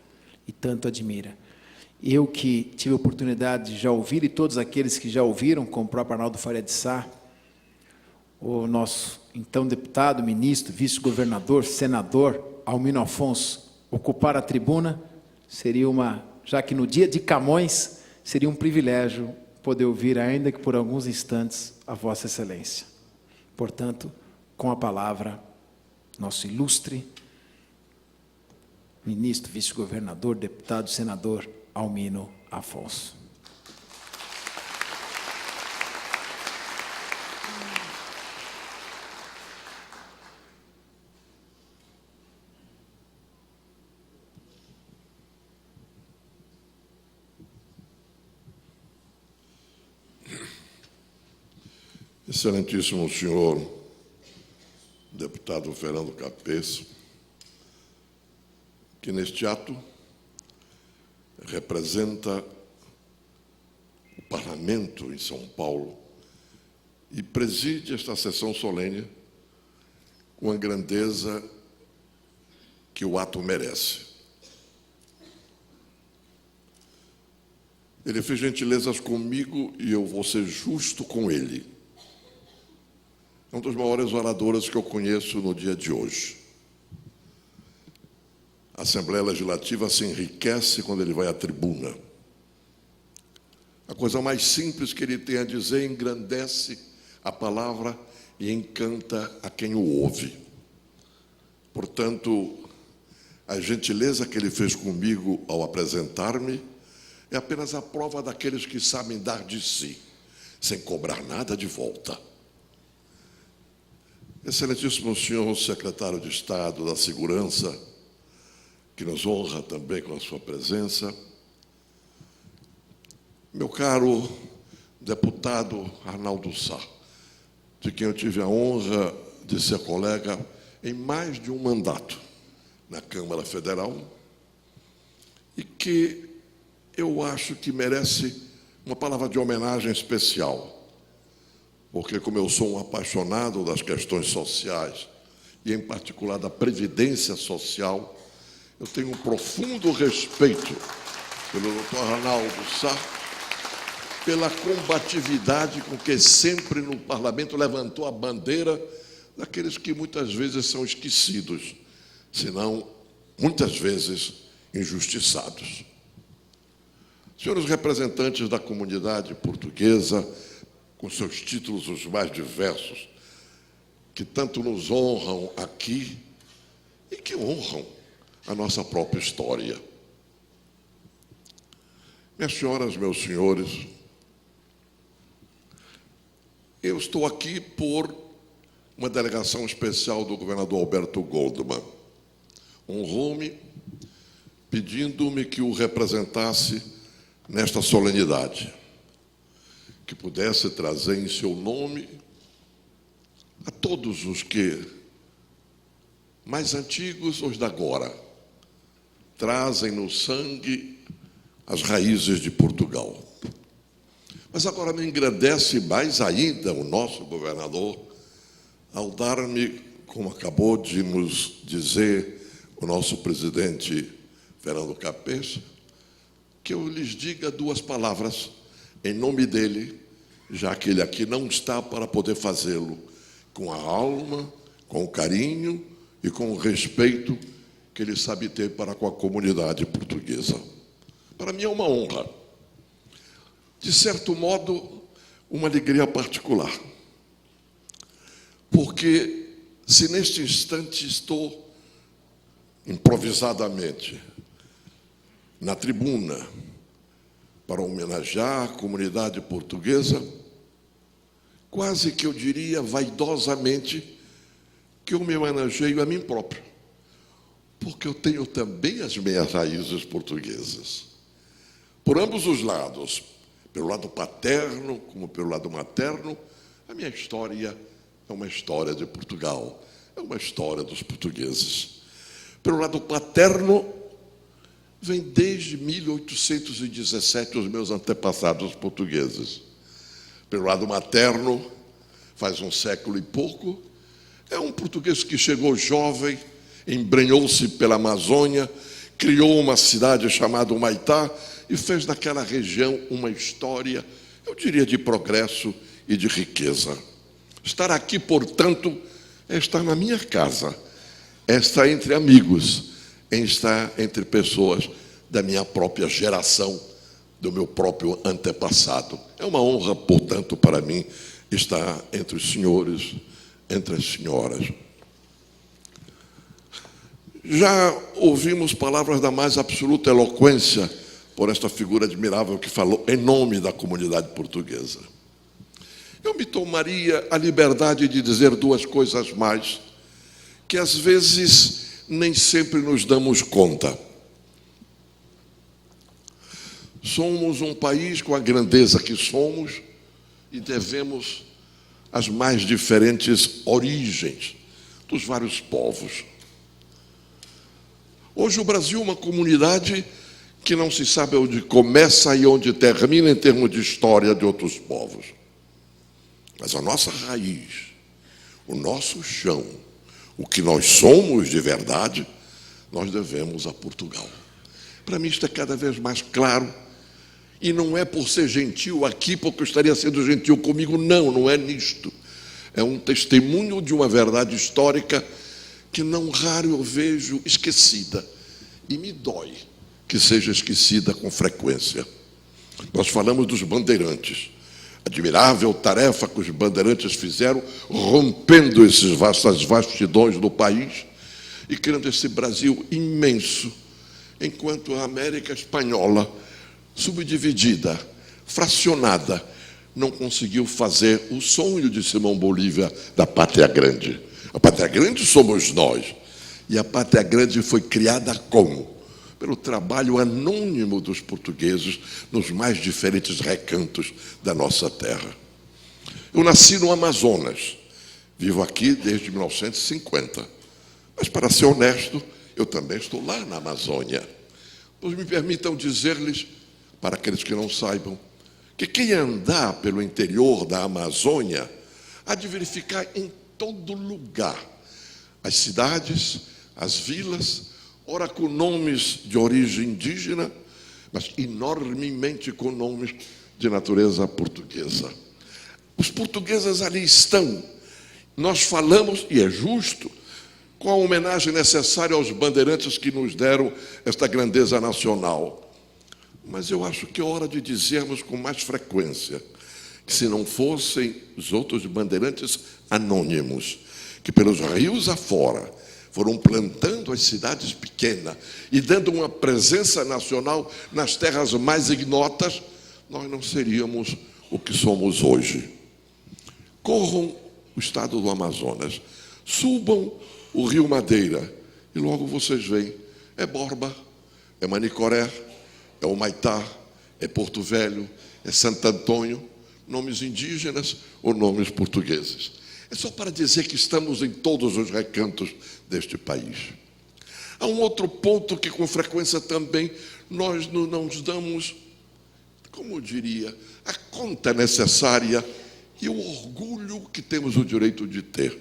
e tanto admira. Eu que tive a oportunidade de já ouvir, e todos aqueles que já ouviram, como o próprio Arnaldo Faria de Sá, o nosso então deputado, ministro, vice-governador, senador, Almino Afonso, ocupar a tribuna, seria já que no dia de Camões, seria um privilégio poder ouvir, ainda que por alguns instantes, a Vossa Excelência. Portanto, com a palavra, nosso ilustre ministro, vice-governador, deputado, senador, Almino Afonso. Excelentíssimo senhor deputado Fernando Capês, que neste ato representa o Parlamento em São Paulo e preside esta sessão solene com a grandeza que o ato merece. Ele fez gentilezas comigo e eu vou ser justo com ele. É um dos maiores oradores que eu conheço no dia de hoje. A Assembleia Legislativa se enriquece quando ele vai à tribuna. A coisa mais simples que ele tem a dizer engrandece a palavra e encanta a quem o ouve. Portanto, a gentileza que ele fez comigo ao apresentar-me é apenas a prova daqueles que sabem dar de si, sem cobrar nada de volta. Excelentíssimo senhor secretário de Estado da Segurança, que nos honra também com a sua presença, meu caro deputado Arnaldo Sá, de quem eu tive a honra de ser colega em mais de um mandato na Câmara Federal, e que eu acho que merece uma palavra de homenagem especial, porque como eu sou um apaixonado das questões sociais, e em particular da previdência social, eu tenho um profundo respeito pelo doutor Arnaldo Sá, pela combatividade com que sempre no parlamento levantou a bandeira daqueles que muitas vezes são esquecidos, senão muitas vezes injustiçados. Senhores representantes da comunidade portuguesa, com seus títulos os mais diversos, que tanto nos honram aqui e que honram a nossa própria história. Minhas senhoras, meus senhores, eu estou aqui por uma delegação especial do governador Alberto Goldman. Honrou-me, pedindo-me que o representasse nesta solenidade, que pudesse trazer em seu nome a todos os que, mais antigos ou os da agora, trazem no sangue as raízes de Portugal. Mas agora me engrandece mais ainda o nosso governador ao dar-me, como acabou de nos dizer o nosso presidente Fernando Capês, que eu lhes diga duas palavras em nome dele, já que ele aqui não está para poder fazê-lo com a alma, com o carinho e com o respeito que ele sabe ter para com a comunidade portuguesa. Para mim é uma honra. De certo modo, uma alegria particular. Porque se neste instante estou improvisadamente na tribuna para homenagear a comunidade portuguesa, quase que eu diria vaidosamente que eu me homenageio a mim próprio, porque eu tenho também as minhas raízes portuguesas. Por ambos os lados, pelo lado paterno como pelo lado materno, a minha história é uma história de Portugal, é uma história dos portugueses. Pelo lado paterno, vem desde 1817 os meus antepassados portugueses. Pelo lado materno, faz um século e pouco, é um português que chegou jovem, embrenhou-se pela Amazônia, criou uma cidade chamada Humaitá e fez naquela região uma história, eu diria, de progresso e de riqueza. Estar aqui, portanto, é estar na minha casa, é estar entre amigos, é estar entre pessoas da minha própria geração, do meu próprio antepassado. É uma honra, portanto, para mim, estar entre os senhores, entre as senhoras. Já ouvimos palavras da mais absoluta eloquência por esta figura admirável que falou em nome da comunidade portuguesa. Eu me tomaria a liberdade de dizer duas coisas mais, que às vezes nem sempre nos damos conta. Somos um país com a grandeza que somos e devemos as mais diferentes origens dos vários povos. Hoje o Brasil é uma comunidade que não se sabe onde começa e onde termina em termos de história de outros povos. Mas a nossa raiz, o nosso chão, o que nós somos de verdade, nós devemos a Portugal. Para mim isto é cada vez mais claro, e não é por ser gentil aqui, porque eu estaria sendo gentil comigo, não é nisto. É um testemunho de uma verdade histórica que não raro eu vejo esquecida, e me dói que seja esquecida com frequência. Nós falamos dos bandeirantes, admirável tarefa que os bandeirantes fizeram, rompendo essas vastidões do país e criando esse Brasil imenso, enquanto a América Espanhola, subdividida, fracionada, não conseguiu fazer o sonho de Simão Bolívar da Pátria Grande. A Pátria Grande somos nós. E a Pátria Grande foi criada como? Pelo trabalho anônimo dos portugueses nos mais diferentes recantos da nossa terra. Eu nasci no Amazonas, vivo aqui desde 1950. Mas, para ser honesto, eu também estou lá na Amazônia. Pois me permitam dizer-lhes, para aqueles que não saibam, que quem andar pelo interior da Amazônia há de verificar em todo lugar as cidades, as vilas, ora com nomes de origem indígena, mas enormemente com nomes de natureza portuguesa. Os portugueses ali estão. Nós falamos, e é justo, com a homenagem necessária aos bandeirantes que nos deram esta grandeza nacional. Mas eu acho que é hora de dizermos com mais frequência que, se não fossem os outros bandeirantes anônimos, que pelos rios afora foram plantando as cidades pequenas e dando uma presença nacional nas terras mais ignotas, nós não seríamos o que somos hoje. Corram o estado do Amazonas, subam o Rio Madeira e logo vocês veem, é Borba, é Manicoré, é Humaitá, é Porto Velho, é Santo Antônio, nomes indígenas ou nomes portugueses. É só para dizer que estamos em todos os recantos deste país. Há um outro ponto que com frequência também nós não nos damos, como eu diria, a conta necessária e o orgulho que temos o direito de ter.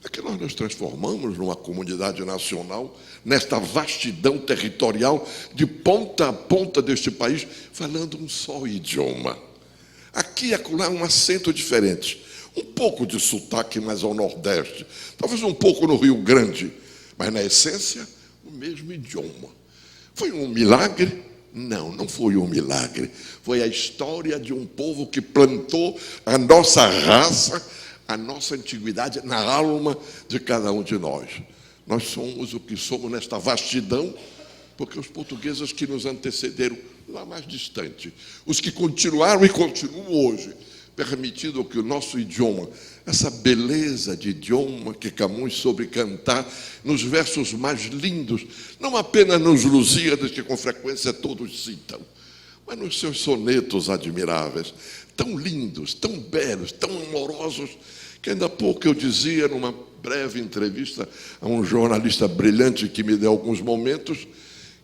É que nós nos transformamos numa comunidade nacional, nesta vastidão territorial, de ponta a ponta deste país, falando um só idioma. Aqui e acolá um acento diferente, um pouco de sotaque mais ao Nordeste, talvez um pouco no Rio Grande, mas na essência o mesmo idioma. Foi um milagre? Não, não foi um milagre. Foi a história de um povo que plantou a nossa raça, a nossa antiguidade na alma de cada um de nós. Nós somos o que somos nesta vastidão, porque os portugueses que nos antecederam lá mais distante, os que continuaram e continuam hoje, permitindo que o nosso idioma, essa beleza de idioma que Camões soube cantar nos versos mais lindos, não apenas nos Lusíadas, que com frequência todos citam, mas nos seus sonetos admiráveis, tão lindos, tão belos, tão amorosos, que ainda há pouco eu dizia numa breve entrevista a um jornalista brilhante que me deu alguns momentos,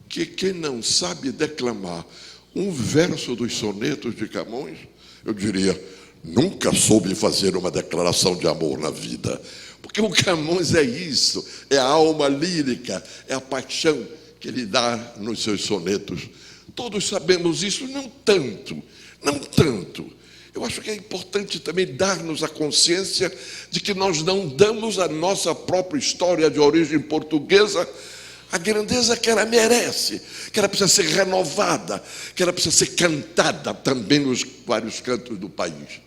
que quem não sabe declamar um verso dos sonetos de Camões, eu diria, nunca soube fazer uma declaração de amor na vida. Porque o Camões é isso, é a alma lírica, é a paixão que ele dá nos seus sonetos. Todos sabemos isso, não tanto, não tanto. Eu acho que é importante também dar-nos a consciência de que nós não damos à nossa própria história de origem portuguesa a grandeza que ela merece, que ela precisa ser renovada, que ela precisa ser cantada também nos vários cantos do país.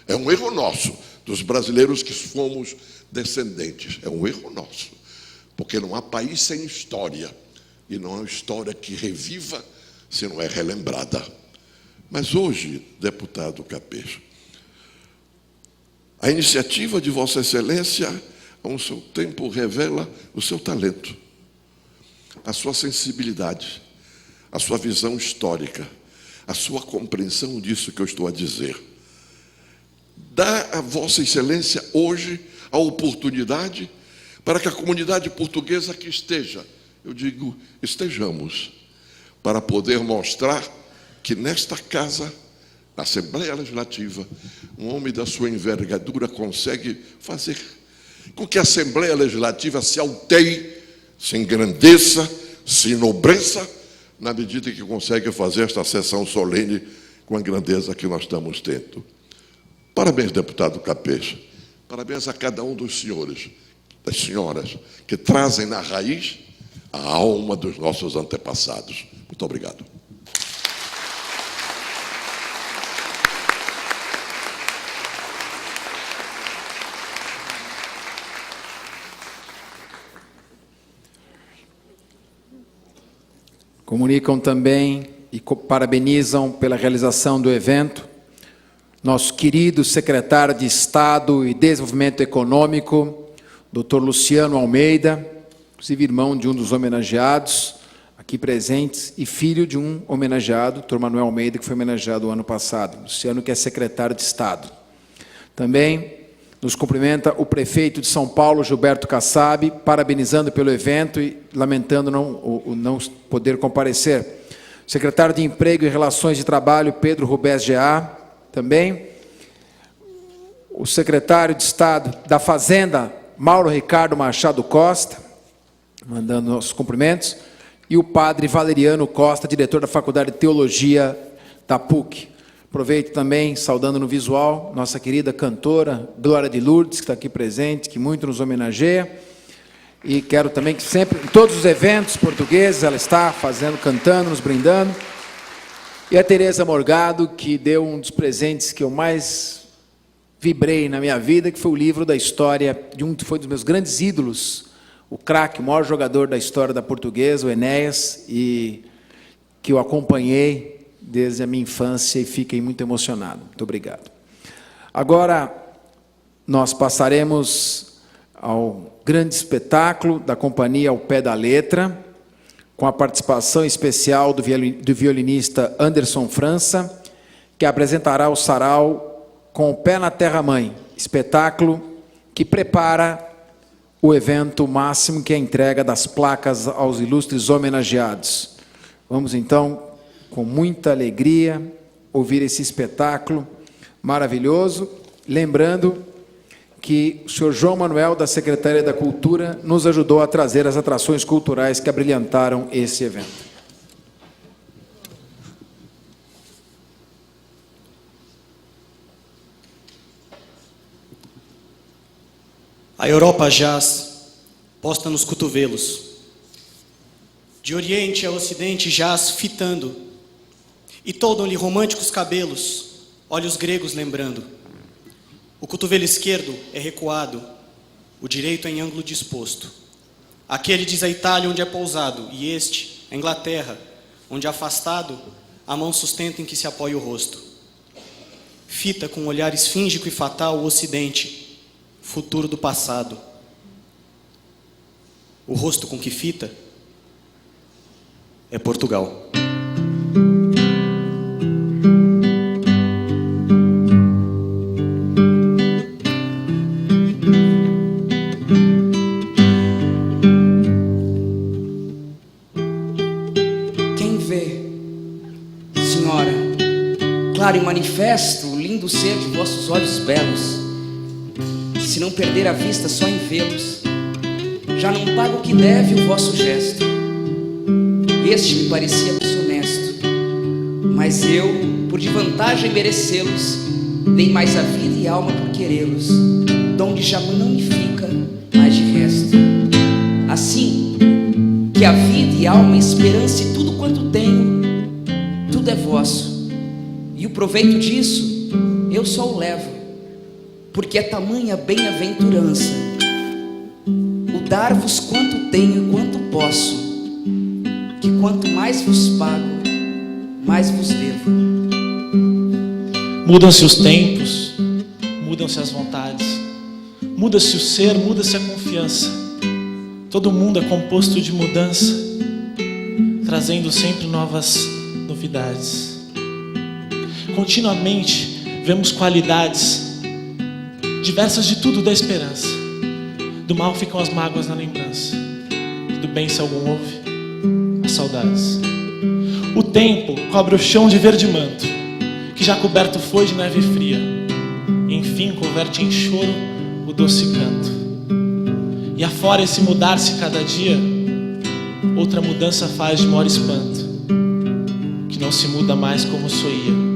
É um erro nosso, dos brasileiros que fomos descendentes. É um erro nosso, porque não há país sem história, e não há história que reviva se não é relembrada. Mas hoje, deputado Capês, a iniciativa de Vossa Excelência, ao seu tempo, revela o seu talento, a sua sensibilidade, a sua visão histórica, a sua compreensão disso que eu estou a dizer. Dá a Vossa Excelência hoje a oportunidade para que a comunidade portuguesa que esteja, eu digo, estejamos, para poder mostrar que nesta casa, na Assembleia Legislativa, um homem da sua envergadura consegue fazer com que a Assembleia Legislativa se alteie, se engrandeça, se enobreça, na medida que consegue fazer esta sessão solene com a grandeza que nós estamos tendo. Parabéns, deputado Capês. Parabéns a cada um dos senhores, das senhoras, que trazem na raiz a alma dos nossos antepassados. Muito obrigado. Comunicam também e parabenizam pela realização do evento nosso querido secretário de Estado e Desenvolvimento Econômico, Dr. Luciano Almeida, inclusive irmão de um dos homenageados aqui presentes e filho de um homenageado, Dr. Manuel Almeida, que foi homenageado o ano passado. Luciano, que é secretário de Estado. Também nos cumprimenta o prefeito de São Paulo, Gilberto Kassab, parabenizando pelo evento e lamentando não poder comparecer. Secretário de Emprego e Relações de Trabalho, Pedro Rubés Geá, também. O secretário de Estado da Fazenda, Mauro Ricardo Machado Costa, mandando nossos cumprimentos. E o padre Valeriano Costa, diretor da Faculdade de Teologia da PUC. Aproveito também, saudando no visual, nossa querida cantora, Glória de Lourdes, que está aqui presente, que muito nos homenageia. E quero também que sempre, em todos os eventos portugueses, ela está fazendo, cantando, nos brindando. E a Tereza Morgado, que deu um dos presentes que eu mais vibrei na minha vida, que foi o livro da história de um que foi dos meus grandes ídolos, o craque, o maior jogador da história da portuguesa, o Enéas, e que eu acompanhei desde a minha infância e fiquei muito emocionado. Muito obrigado. Agora, nós passaremos ao grande espetáculo da companhia Ao Pé da Letra, com a participação especial do violinista Anderson França, que apresentará o sarau Com o Pé na Terra-mãe, espetáculo que prepara o evento máximo, que é a entrega das placas aos ilustres homenageados. Vamos, então, com muita alegria, ouvir esse espetáculo maravilhoso. Lembrando que o senhor João Manuel, da Secretaria da Cultura, nos ajudou a trazer as atrações culturais que abrilhantaram esse evento. A Europa jaz, posta nos cotovelos. De oriente a ocidente jaz fitando, e toldam-lhe românticos cabelos, olhos gregos lembrando. O cotovelo esquerdo é recuado, o direito é em ângulo disposto. Aquele diz a Itália onde é pousado, e este, a Inglaterra, onde afastado, a mão sustenta em que se apoia o rosto. Fita com um olhar esfíngico e fatal o ocidente, futuro do passado. O rosto com que fita é Portugal. Quem vê, Senhora, claro e manifesto o lindo ser de vossos olhos belos, se não perder a vista só em vê-los, já não paga o que deve o vosso gesto. Este me parecia desonesto, mas eu, por de vantagem merecê-los, dei mais a vida e alma por querê-los, donde já não me fica mais de resto. Assim, que a vida e alma, esperança e tudo quanto tenho, tudo é vosso, e o proveito disso eu só o levo, porque é tamanha bem-aventurança o dar-vos quanto tenho e quanto posso, que quanto mais vos pago, mais vos devo. Mudam-se os tempos, mudam-se as vontades, muda-se o ser, muda-se a confiança. Todo mundo é composto de mudança, trazendo sempre novas novidades. Continuamente vemos qualidades diversas de tudo da esperança. Do mal ficam as mágoas na lembrança, do bem, se algum houve, as saudades. O tempo cobre o chão de verde manto, que já coberto foi de neve fria, e enfim converte em choro o doce canto. E afora esse mudar-se cada dia, outra mudança faz de maior espanto, que não se muda mais como soía.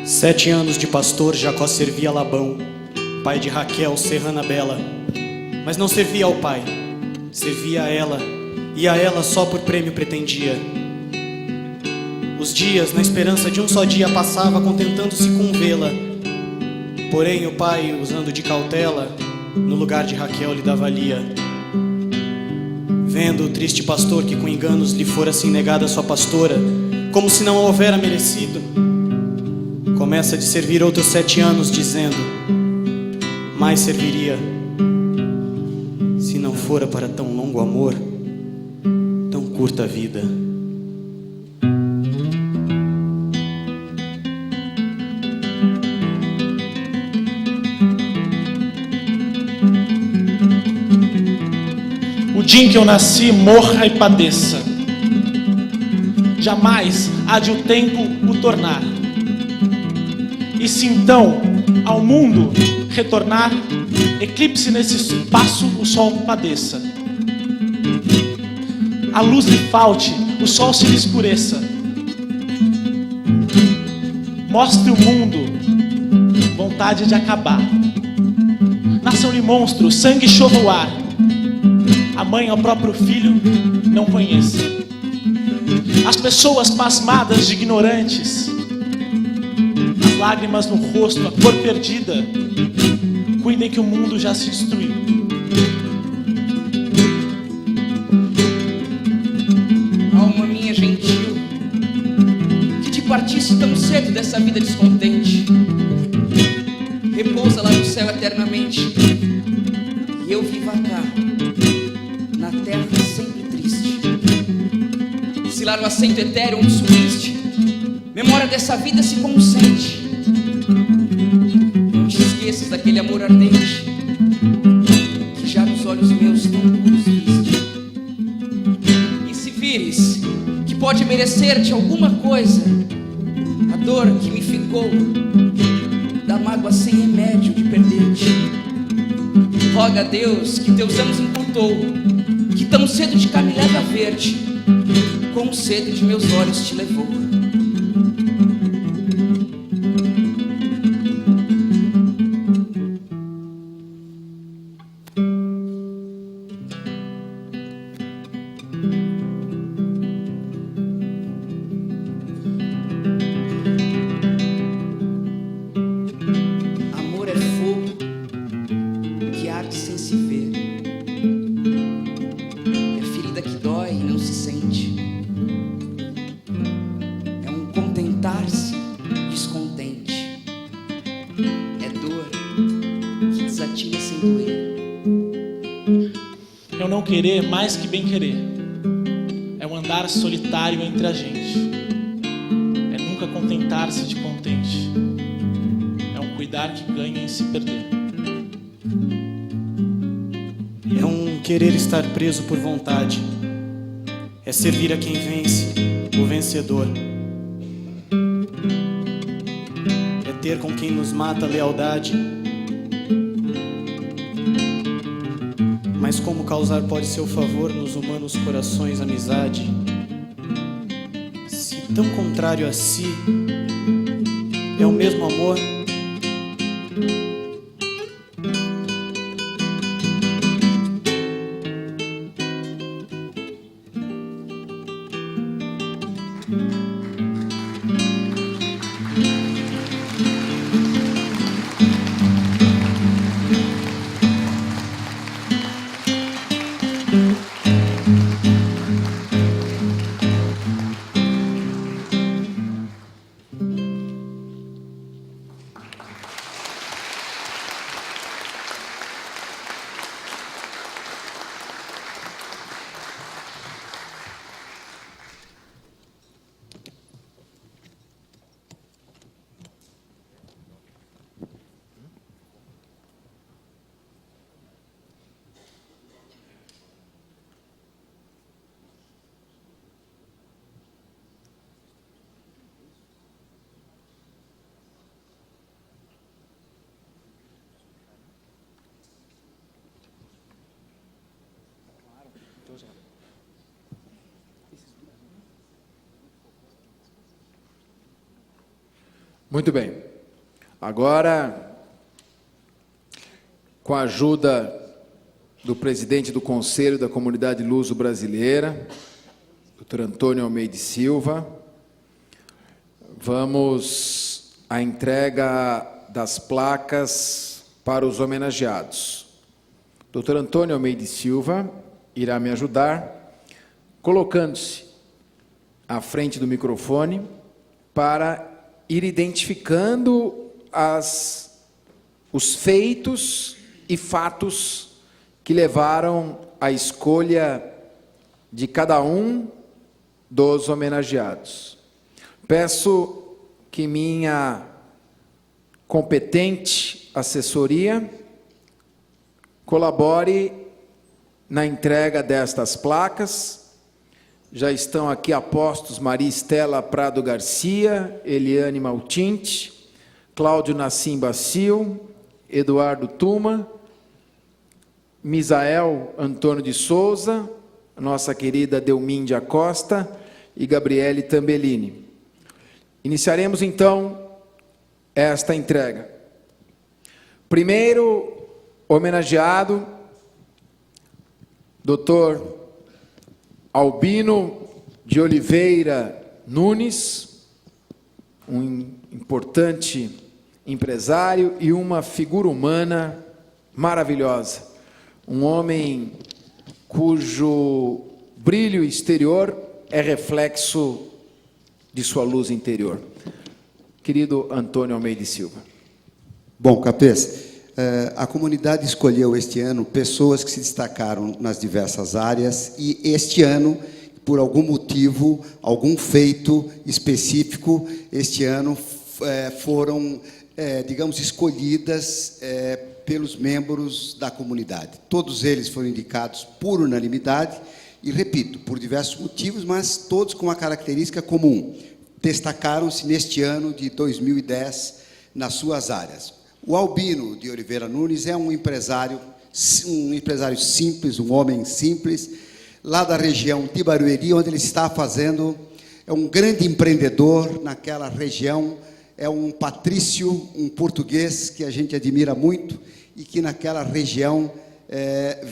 7 anos de pastor, Jacó servia Labão, pai de Raquel, serrana bela. Mas não servia ao pai, servia a ela, e a ela só por prêmio pretendia. Os dias, na esperança de um só dia, passava contentando-se com vê-la. Porém o pai, usando de cautela, no lugar de Raquel lhe dava Lia. Vendo o triste pastor que com enganos lhe fora assim negada sua pastora, como se não a houvera merecido, começa de servir outros 7 anos, dizendo: mais serviria, se não fora para tão longo amor, tão curta a vida. O dia em que eu nasci, morra e padeça, jamais há de o tempo o tornar. E se então ao mundo retornar, eclipse nesse espaço o sol padeça. A luz lhe falte, o sol se lhe escureça. Mostre o mundo vontade de acabar. Nasçam-lhe monstros, sangue chova o ar. A mãe ao próprio filho não conheça. As pessoas pasmadas de ignorantes, as lágrimas no rosto, a cor perdida, cuidem que o mundo já se destruiu. Alma minha gentil, que te partisse tão cedo dessa vida descontente, repousa lá no céu eternamente, e eu viva cá, na terra sempre triste. Se lá no assento etéreo onde subiste, memória dessa vida se consente. Não te esqueças daquele amor ardente, que já nos olhos meus tão puros viste. E se vires que pode merecer-te alguma coisa. A dor que me ficou da mágoa sem remédio de perder-te. Roga a Deus que teus anos encurtou, que tão cedo de cá me leva a ver-te, com cedo de meus olhos te levou. Amor é fogo que arde sem se ver, é ferida que dói e não se sente, é um contentar-se descontente, é dor que desatina sem doer. É o não querer mais que bem querer. É o andar solitário entre a gente. É nunca contentar-se de contente. É um cuidar que ganha em se perder. É um querer estar preso por vontade. É servir a quem vence, o vencedor. É ter com quem nos mata a lealdade. Mas como causar pode seu favor nos humanos corações amizade? Se tão contrário a si é o mesmo amor, Muito bem. Agora, com a ajuda do presidente do Conselho da Comunidade Luso-Brasileira, Dr. Antônio Almeida e Silva, vamos à entrega das placas para os homenageados. Dr. Antônio Almeida e Silva irá me ajudar, colocando-se à frente do microfone para ir identificando os feitos e fatos que levaram à escolha de cada um dos homenageados. Peço que minha competente assessoria colabore na entrega destas placas. Já estão aqui a postos Maria Estela Prado Garcia, Eliane Maltinte, Cláudio Nassim Bacil, Eduardo Tuma, Misael Antônio de Souza, nossa querida Delminde Acosta e Gabriele Tambellini. Iniciaremos então esta entrega. Primeiro homenageado, Dr. Albino de Oliveira Nunes, um importante empresário e uma figura humana maravilhosa. Um homem cujo brilho exterior é reflexo de sua luz interior. Querido Antônio Almeida e Silva. Bom, Capês, a comunidade escolheu este ano pessoas que se destacaram nas diversas áreas e este ano, por algum motivo, algum feito específico, este ano foram, digamos, escolhidas pelos membros da comunidade. Todos eles foram indicados por unanimidade E repito, por diversos motivos, mas todos com uma característica comum. Destacaram-se neste ano de 2010 nas suas áreas. O Albino de Oliveira Nunes é um empresário simples, um homem simples, lá da região de Barueri, onde ele está fazendo, é um grande empreendedor naquela região, é um patrício, um português que a gente admira muito e que naquela região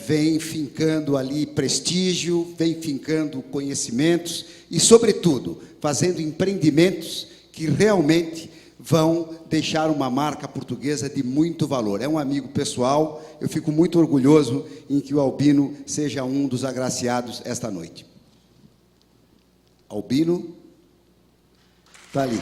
vem fincando ali prestígio, vem fincando conhecimentos e, sobretudo, fazendo empreendimentos que realmente vão deixar uma marca portuguesa de muito valor. É um amigo pessoal, eu fico muito orgulhoso em que o Albino seja um dos agraciados esta noite. Albino, está ali.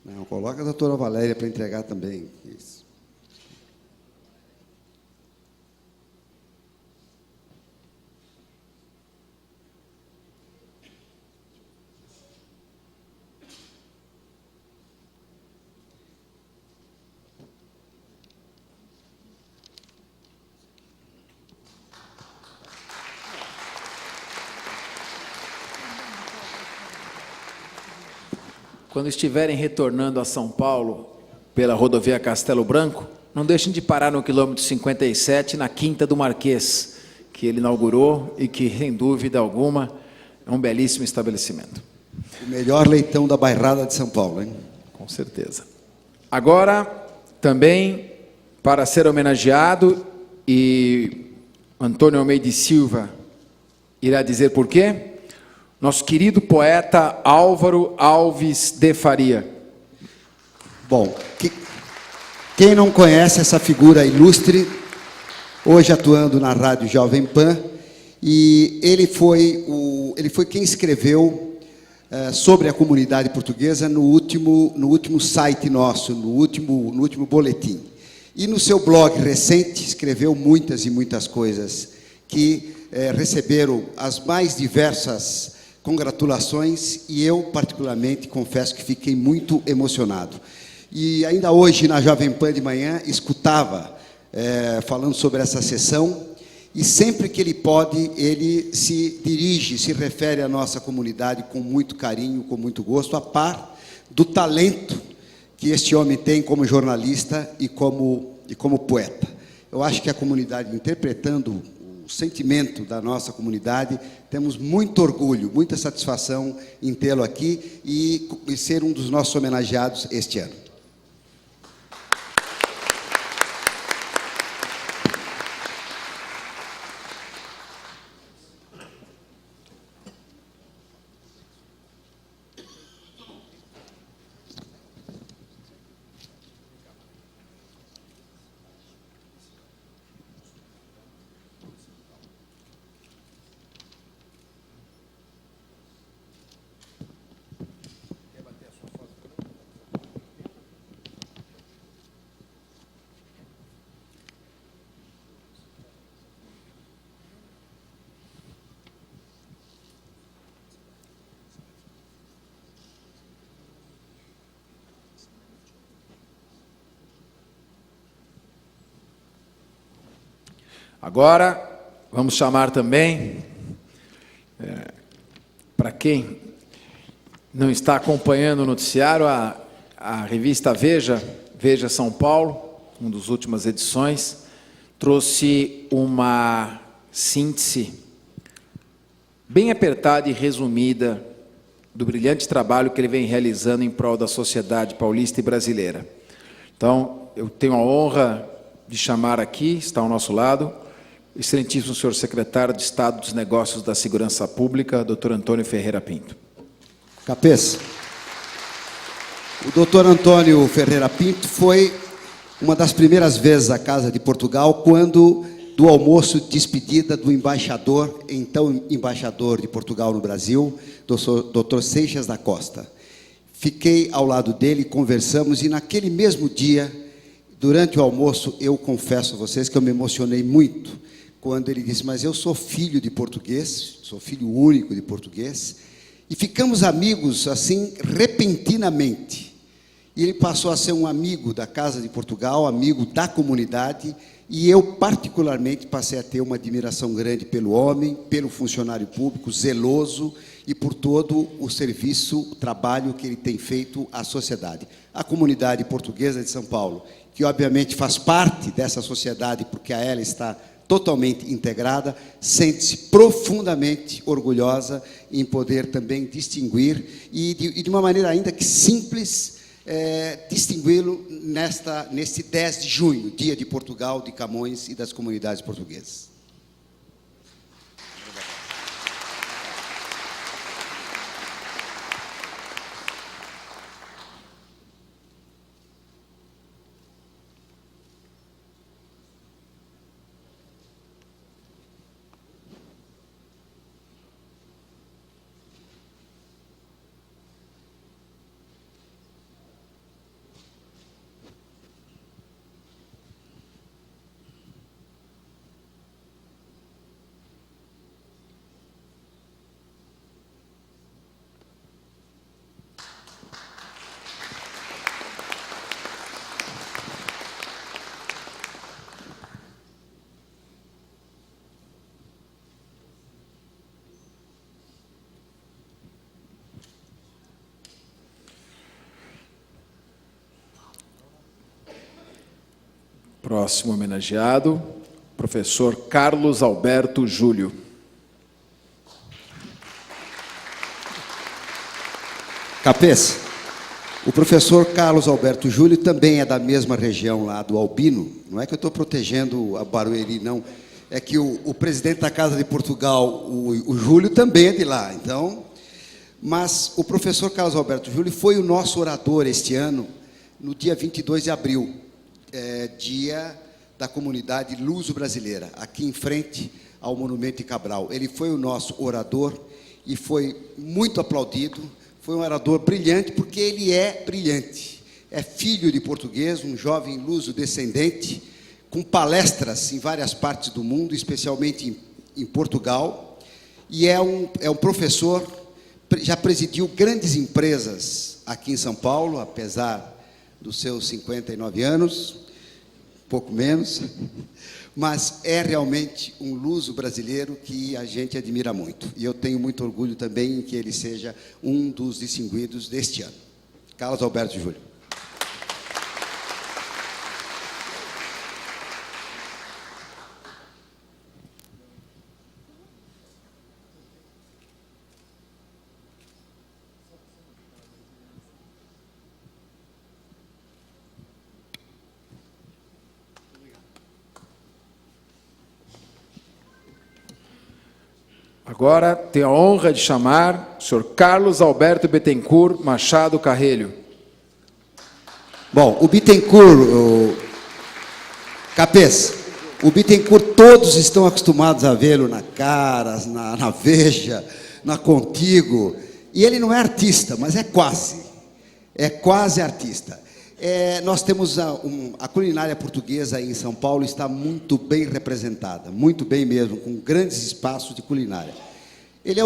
Não, coloca a doutora Valéria para entregar também. Isso. Quando estiverem retornando a São Paulo pela rodovia Castelo Branco, não deixem de parar no quilômetro 57, na Quinta do Marquês, que ele inaugurou e que, sem dúvida alguma, é um belíssimo estabelecimento. O melhor leitão da bairrada de São Paulo, hein? Com certeza. Agora, também, para ser homenageado, e Antônio Almeida e Silva irá dizer por quê, nosso querido poeta Álvaro Alves de Faria. Bom, quem não conhece essa figura ilustre, hoje atuando na Rádio Jovem Pan, e ele foi quem escreveu sobre a comunidade portuguesa no último site nosso, no último boletim. E no seu blog recente escreveu muitas e muitas coisas que receberam as mais diversas congratulações, e eu, particularmente, confesso que fiquei muito emocionado. E ainda hoje, na Jovem Pan de manhã, escutava falando sobre essa sessão, e sempre que ele pode, ele se refere à nossa comunidade com muito carinho, com muito gosto, a par do talento que este homem tem como jornalista e como poeta. Eu acho que a comunidade, interpretando o sentimento da nossa comunidade, temos muito orgulho, muita satisfação em tê-lo aqui e ser um dos nossos homenageados este ano. Agora, vamos chamar também, para quem não está acompanhando o noticiário, a revista Veja São Paulo, uma das últimas edições, trouxe uma síntese bem apertada e resumida do brilhante trabalho que ele vem realizando em prol da sociedade paulista e brasileira. Então, eu tenho a honra de chamar aqui, está ao nosso lado, excelentíssimo senhor secretário de Estado dos Negócios da Segurança Pública, doutor Antônio Ferreira Pinto. Cabeça. O doutor Antônio Ferreira Pinto foi uma das primeiras vezes à Casa de Portugal, quando, do almoço de despedida do embaixador, então embaixador de Portugal no Brasil, doutor Seixas da Costa. Fiquei ao lado dele, conversamos, e naquele mesmo dia, durante o almoço, eu confesso a vocês que eu me emocionei muito, quando ele disse, mas eu sou filho de português, sou filho único de português, E ficamos amigos, assim, repentinamente. E ele passou a ser um amigo da Casa de Portugal, amigo da comunidade, e eu, particularmente, passei a ter uma admiração grande pelo homem, pelo funcionário público, zeloso, e por todo o serviço, o trabalho que ele tem feito à sociedade. A comunidade portuguesa de São Paulo, que obviamente faz parte dessa sociedade, porque a ela está totalmente integrada, sente-se profundamente orgulhosa em poder também distinguir, e de uma maneira ainda que simples, distingui-lo neste 10 de junho, Dia de Portugal, de Camões e das comunidades portuguesas. Próximo homenageado, professor Carlos Alberto Júlio. Capês, o professor Carlos Alberto Júlio também é da mesma região lá do Albino. Não é que eu estou protegendo a Barueri, não. É que o presidente da Casa de Portugal, o Júlio, também é de lá. Então, mas o professor Carlos Alberto Júlio foi o nosso orador este ano, no dia 22 de abril, dia da comunidade luso-brasileira, aqui em frente ao Monumento de Cabral. Ele foi o nosso orador e foi muito aplaudido. Foi um orador brilhante, porque ele é brilhante. É filho de português, um jovem luso-descendente, com palestras em várias partes do mundo, especialmente em Portugal, e é um professor, já presidiu grandes empresas aqui em São Paulo, apesar dos seus 59 anos, pouco menos, mas é realmente um luso brasileiro que a gente admira muito. E eu tenho muito orgulho também em que ele seja um dos distinguidos deste ano. Carlos Alberto Júlio. Agora tenho a honra de chamar o senhor Carlos Alberto Bittencourt Machado Carrelho. Bom, o Bittencourt, Capês, o Bittencourt todos estão acostumados a vê-lo na Caras, na Veja, na Contigo, e ele não é artista, mas é quase artista. Nós temos a culinária portuguesa em São Paulo está muito bem representada, muito bem mesmo, com grandes espaços de culinária. Ele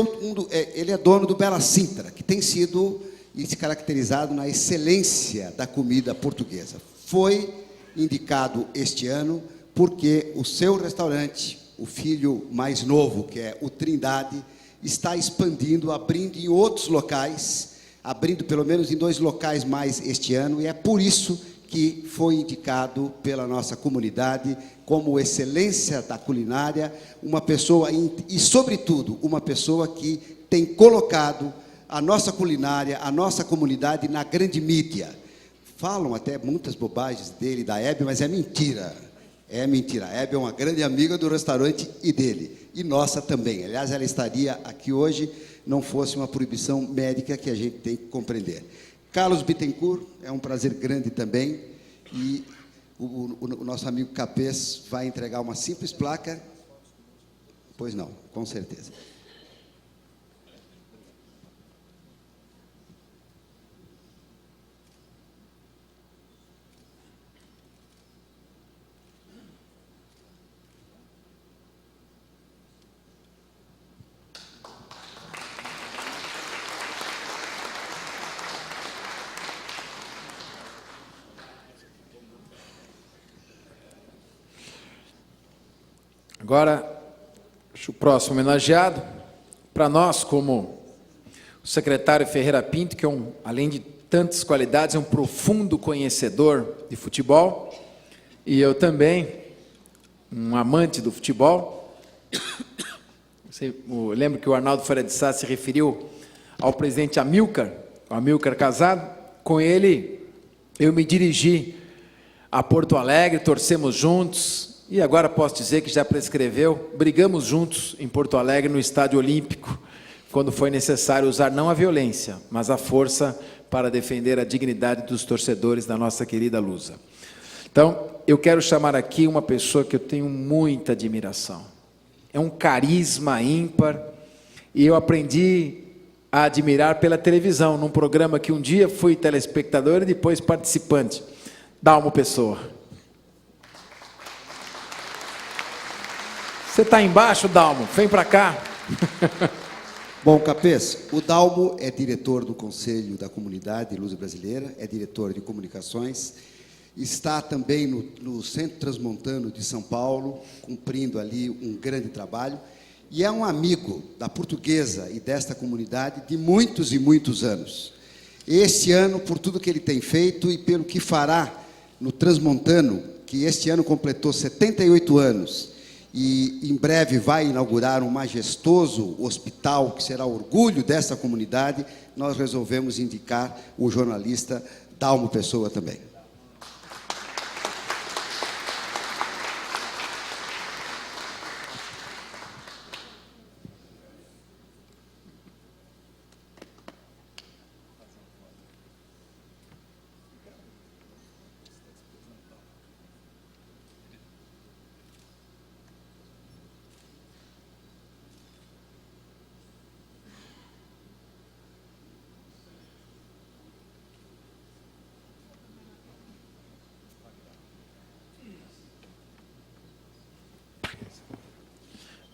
é dono do Bela Sintra, que tem sido e se caracterizado na excelência da comida portuguesa. Foi indicado este ano porque o seu restaurante, o filho mais novo, que é o Trindade, está expandindo, abrindo em outros locais, abrindo pelo menos em 2 locais mais este ano, e é por isso que foi indicado pela nossa comunidade como excelência da culinária, uma pessoa, e sobretudo, uma pessoa que tem colocado a nossa culinária, a nossa comunidade na grande mídia. Falam até muitas bobagens dele, da Hebe, mas é mentira. É mentira. A Hebe é uma grande amiga do restaurante e dele, e nossa também. Aliás, ela estaria aqui hoje, não fosse uma proibição médica que a gente tem que compreender. Carlos Bittencourt, é um prazer grande também, e o nosso amigo Capês vai entregar uma simples placa. Pois não, com certeza. Agora, o próximo homenageado, para nós, como o secretário Ferreira Pinto, que além de tantas qualidades, é um profundo conhecedor de futebol, e eu também, um amante do futebol. Eu lembro que o Arnaldo Faria de Sá se referiu ao presidente Amilcar Casado. Com ele, eu me dirigi a Porto Alegre, torcemos juntos, e agora posso dizer que já prescreveu, brigamos juntos em Porto Alegre, no Estádio Olímpico, quando foi necessário usar não a violência, mas a força para defender a dignidade dos torcedores da nossa querida Lusa. Então, eu quero chamar aqui uma pessoa que eu tenho muita admiração. É um carisma ímpar, e eu aprendi a admirar pela televisão, num programa que um dia fui telespectador e depois participante. Dalmo Pessoa. Você está embaixo, Dalmo? Vem para cá. Bom, Capês, o Dalmo é diretor do Conselho da Comunidade Lusa Brasileira, é diretor de comunicações, está também no Centro Transmontano de São Paulo, cumprindo ali um grande trabalho, e é um amigo da Portuguesa e desta comunidade de muitos e muitos anos. Este ano, por tudo que ele tem feito e pelo que fará no Transmontano, que este ano completou 78 anos, e em breve vai inaugurar um majestoso hospital que será orgulho dessa comunidade, nós resolvemos indicar o jornalista Dalmo Pessoa também.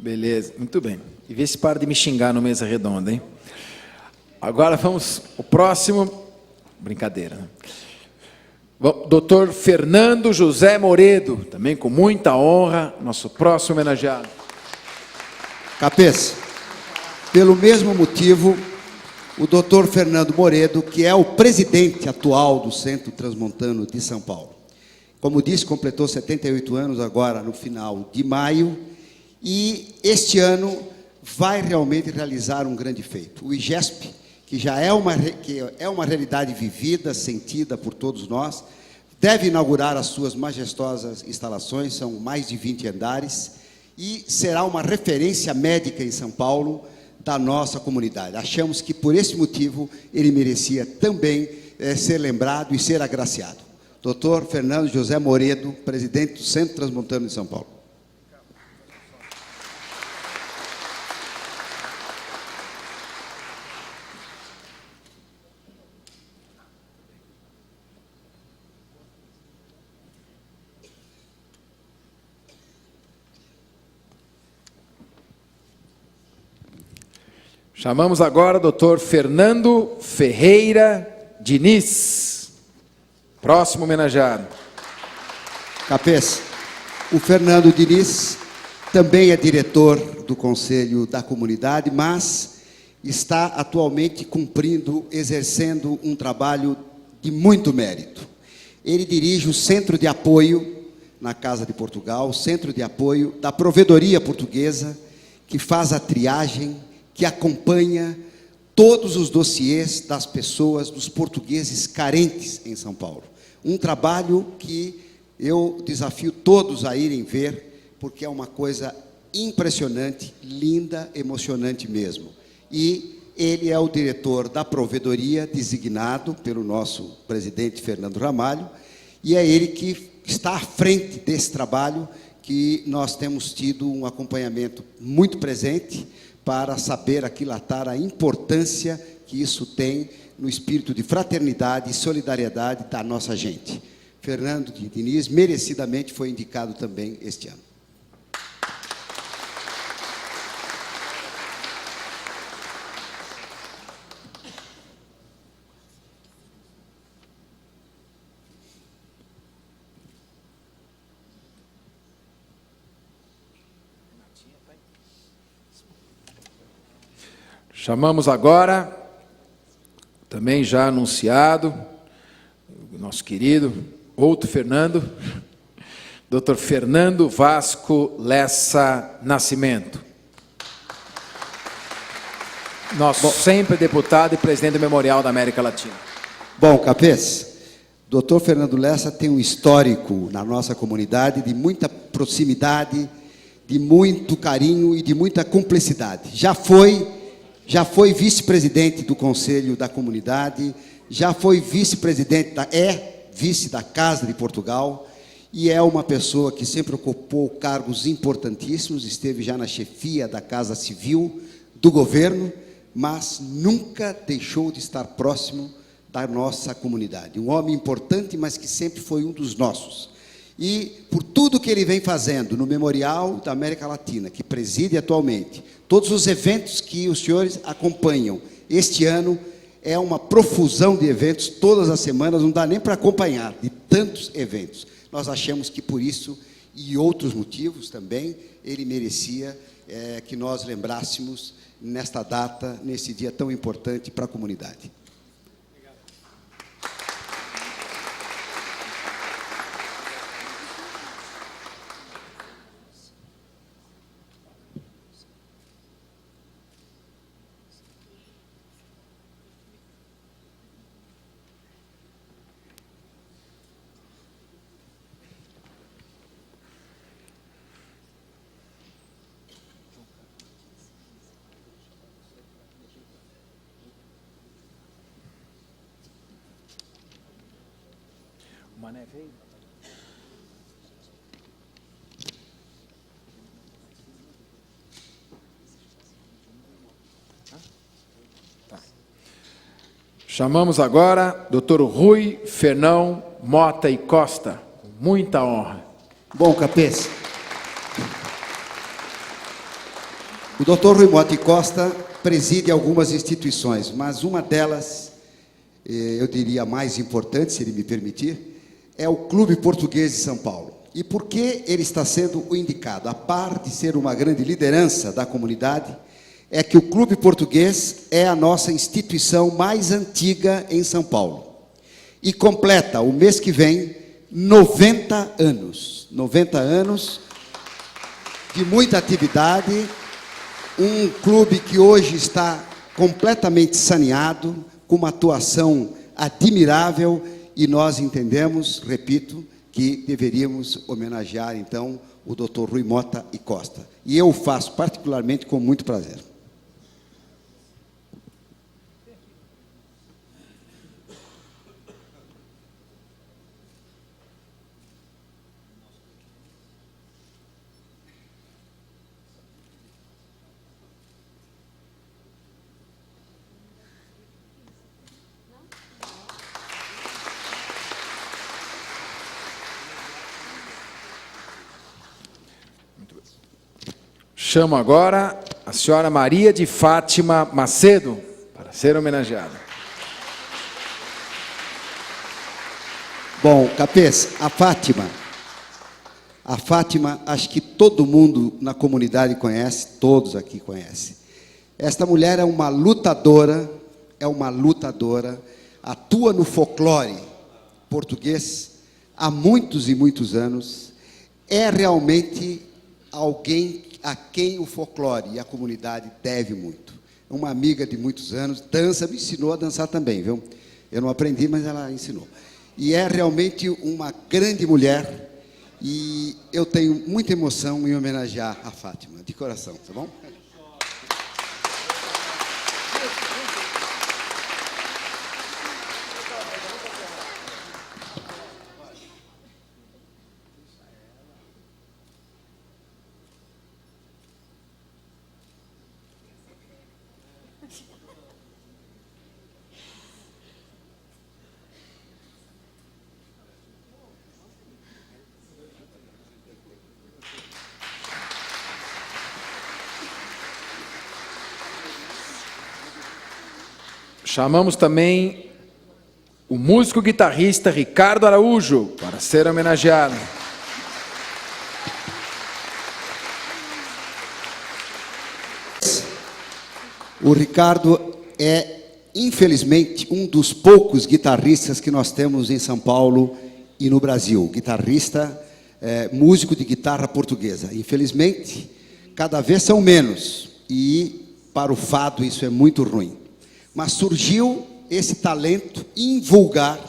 Beleza, muito bem. E vê se para de me xingar no Mesa Redonda, hein? Agora vamos, o próximo, brincadeira, né? Dr. Fernando José Moredo, também com muita honra, nosso próximo homenageado. Capês, pelo mesmo motivo, o Dr. Fernando Moredo, que é o presidente atual do Centro Transmontano de São Paulo. Como disse, completou 78 anos agora no final de maio, e este ano vai realmente realizar um grande feito. O IGESP, que já é uma realidade vivida, sentida por todos nós, deve inaugurar as suas majestosas instalações, são mais de 20 andares, e será uma referência médica em São Paulo da nossa comunidade. Achamos que, por esse motivo, ele merecia também ser lembrado e ser agraciado. Dr. Fernando José Moredo, presidente do Centro Transmontano de São Paulo. Chamamos agora o Dr. Fernando Ferreira Diniz, próximo homenageado. Capês, o Fernando Diniz também é diretor do Conselho da Comunidade, mas está atualmente exercendo um trabalho de muito mérito. Ele dirige o Centro de Apoio na Casa de Portugal, o Centro de Apoio da Provedoria Portuguesa, que faz a triagem, que acompanha todos os dossiês das pessoas, dos portugueses carentes em São Paulo. Um trabalho que eu desafio todos a irem ver, porque é uma coisa impressionante, linda, emocionante mesmo. E ele é o diretor da Provedoria, designado pelo nosso presidente Fernando Ramalho, e é ele que está à frente desse trabalho, que nós temos tido um acompanhamento muito presente, para saber aquilatar a importância que isso tem no espírito de fraternidade e solidariedade da nossa gente. Fernando Diniz, merecidamente, foi indicado também este ano. Chamamos agora, também já anunciado, o nosso querido outro Fernando, Dr. Fernando Vasco Lessa Nascimento. Nosso sempre deputado e presidente do Memorial da América Latina. Bom, Capês, Dr. Fernando Lessa tem um histórico na nossa comunidade de muita proximidade, de muito carinho e de muita cumplicidade. Já foi vice-presidente do Conselho da Comunidade, já foi vice-presidente, vice da Casa de Portugal, e é uma pessoa que sempre ocupou cargos importantíssimos, esteve já na chefia da Casa Civil do governo, mas nunca deixou de estar próximo da nossa comunidade. Um homem importante, mas que sempre foi um dos nossos. E por tudo que ele vem fazendo no Memorial da América Latina, que preside atualmente, todos os eventos que os senhores acompanham, este ano é uma profusão de eventos, todas as semanas, não dá nem para acompanhar, de tantos eventos. Nós achamos que por isso, e outros motivos também, ele merecia que nós lembrássemos nesta data, nesse dia tão importante para a comunidade. Mané veio? Tá. Chamamos agora Dr. Rui Fernão Mota e Costa, com muita honra. Bom, Capês, o Dr. Rui Mota e Costa preside algumas instituições, mas uma delas, eu diria a mais importante, se ele me permitir, é o Clube Português de São Paulo. E por que ele está sendo o indicado? A par de ser uma grande liderança da comunidade, é que o Clube Português é a nossa instituição mais antiga em São Paulo. E completa, o mês que vem, 90 anos. 90 anos de muita atividade, um clube que hoje está completamente saneado, com uma atuação admirável, e nós entendemos, repito, que deveríamos homenagear, então, o Dr. Rui Mota e Costa. E eu o faço particularmente com muito prazer. Chamo agora a senhora Maria de Fátima Macedo para ser homenageada. Bom, Capês, a Fátima, acho que todo mundo na comunidade conhece, todos aqui conhecem. Esta mulher é uma lutadora, atua no folclore português há muitos e muitos anos, é realmente alguém a quem o folclore e a comunidade deve muito. É uma amiga de muitos anos, dança, me ensinou a dançar também, viu? Eu não aprendi, mas ela ensinou. E é realmente uma grande mulher, e eu tenho muita emoção em homenagear a Fátima, de coração, tá bom? Chamamos também o músico guitarrista Ricardo Araújo para ser homenageado. O Ricardo é, infelizmente, um dos poucos guitarristas que nós temos em São Paulo e no Brasil. Guitarrista, músico de guitarra portuguesa. Infelizmente, cada vez são menos. E para o fado isso é muito ruim. Mas surgiu esse talento invulgar.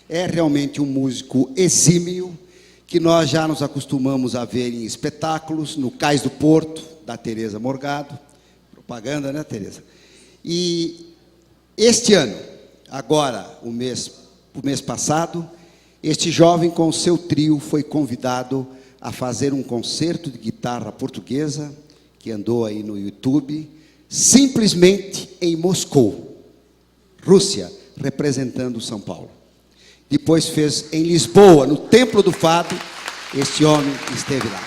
É realmente um músico exímio, que nós já nos acostumamos a ver em espetáculos, no Cais do Porto, da Tereza Morgado. Propaganda, né, Tereza? E este ano, agora, o mês passado, este jovem com o seu trio foi convidado a fazer um concerto de guitarra portuguesa, que andou aí no YouTube, simplesmente em Moscou, Rússia, representando São Paulo. Depois fez em Lisboa, no Templo do Fado, este homem esteve lá.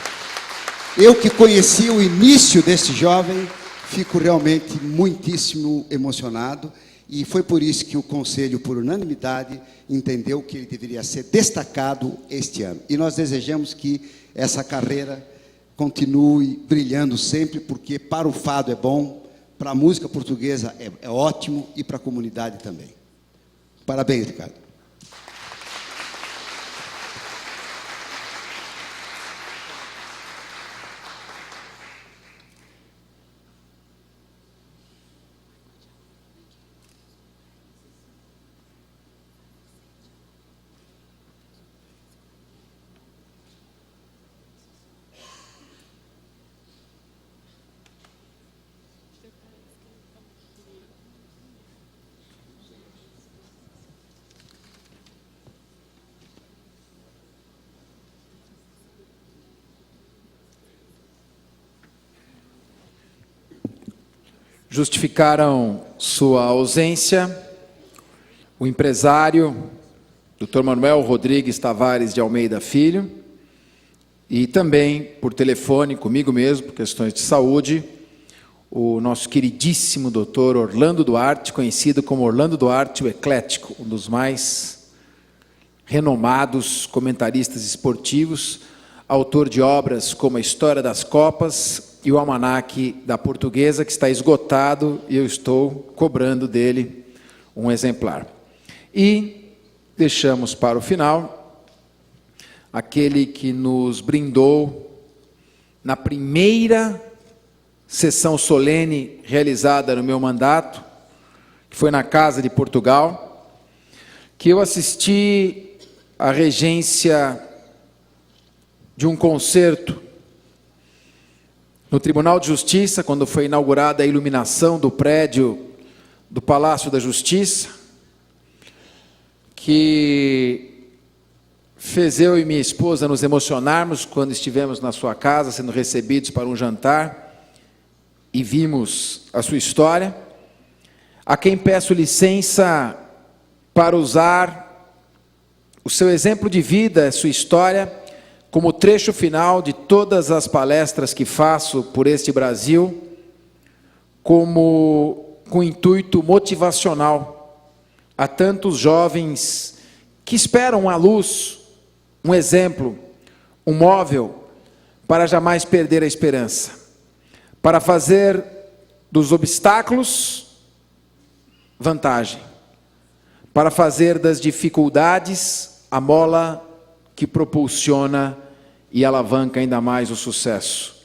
Eu que conheci o início deste jovem, fico realmente muitíssimo emocionado, e foi por isso que o Conselho, por unanimidade, entendeu que ele deveria ser destacado este ano. E nós desejamos que essa carreira continue brilhando sempre, porque para o fado é bom, para a música portuguesa é ótimo, e para a comunidade também. Parabéns, Ricardo. Justificaram sua ausência o empresário Dr. Manuel Rodrigues Tavares de Almeida Filho, e também por telefone, comigo mesmo, por questões de saúde, o nosso queridíssimo Dr. Orlando Duarte, conhecido como Orlando Duarte o Eclético, um dos mais renomados comentaristas esportivos, autor de obras como A História das Copas e o Almanaque da Portuguesa, que está esgotado, e eu estou cobrando dele um exemplar. E deixamos para o final aquele que nos brindou na primeira sessão solene realizada no meu mandato, que foi na Casa de Portugal, que eu assisti à regência de um concerto no Tribunal de Justiça, quando foi inaugurada a iluminação do prédio do Palácio da Justiça, que fez eu e minha esposa nos emocionarmos quando estivemos na sua casa, sendo recebidos para um jantar, e vimos a sua história, a quem peço licença para usar o seu exemplo de vida, a sua história, como trecho final de todas as palestras que faço por este Brasil, com intuito motivacional a tantos jovens que esperam a luz, um exemplo, um móvel, para jamais perder a esperança, para fazer dos obstáculos vantagem, para fazer das dificuldades a mola que propulsiona e alavanca ainda mais o sucesso.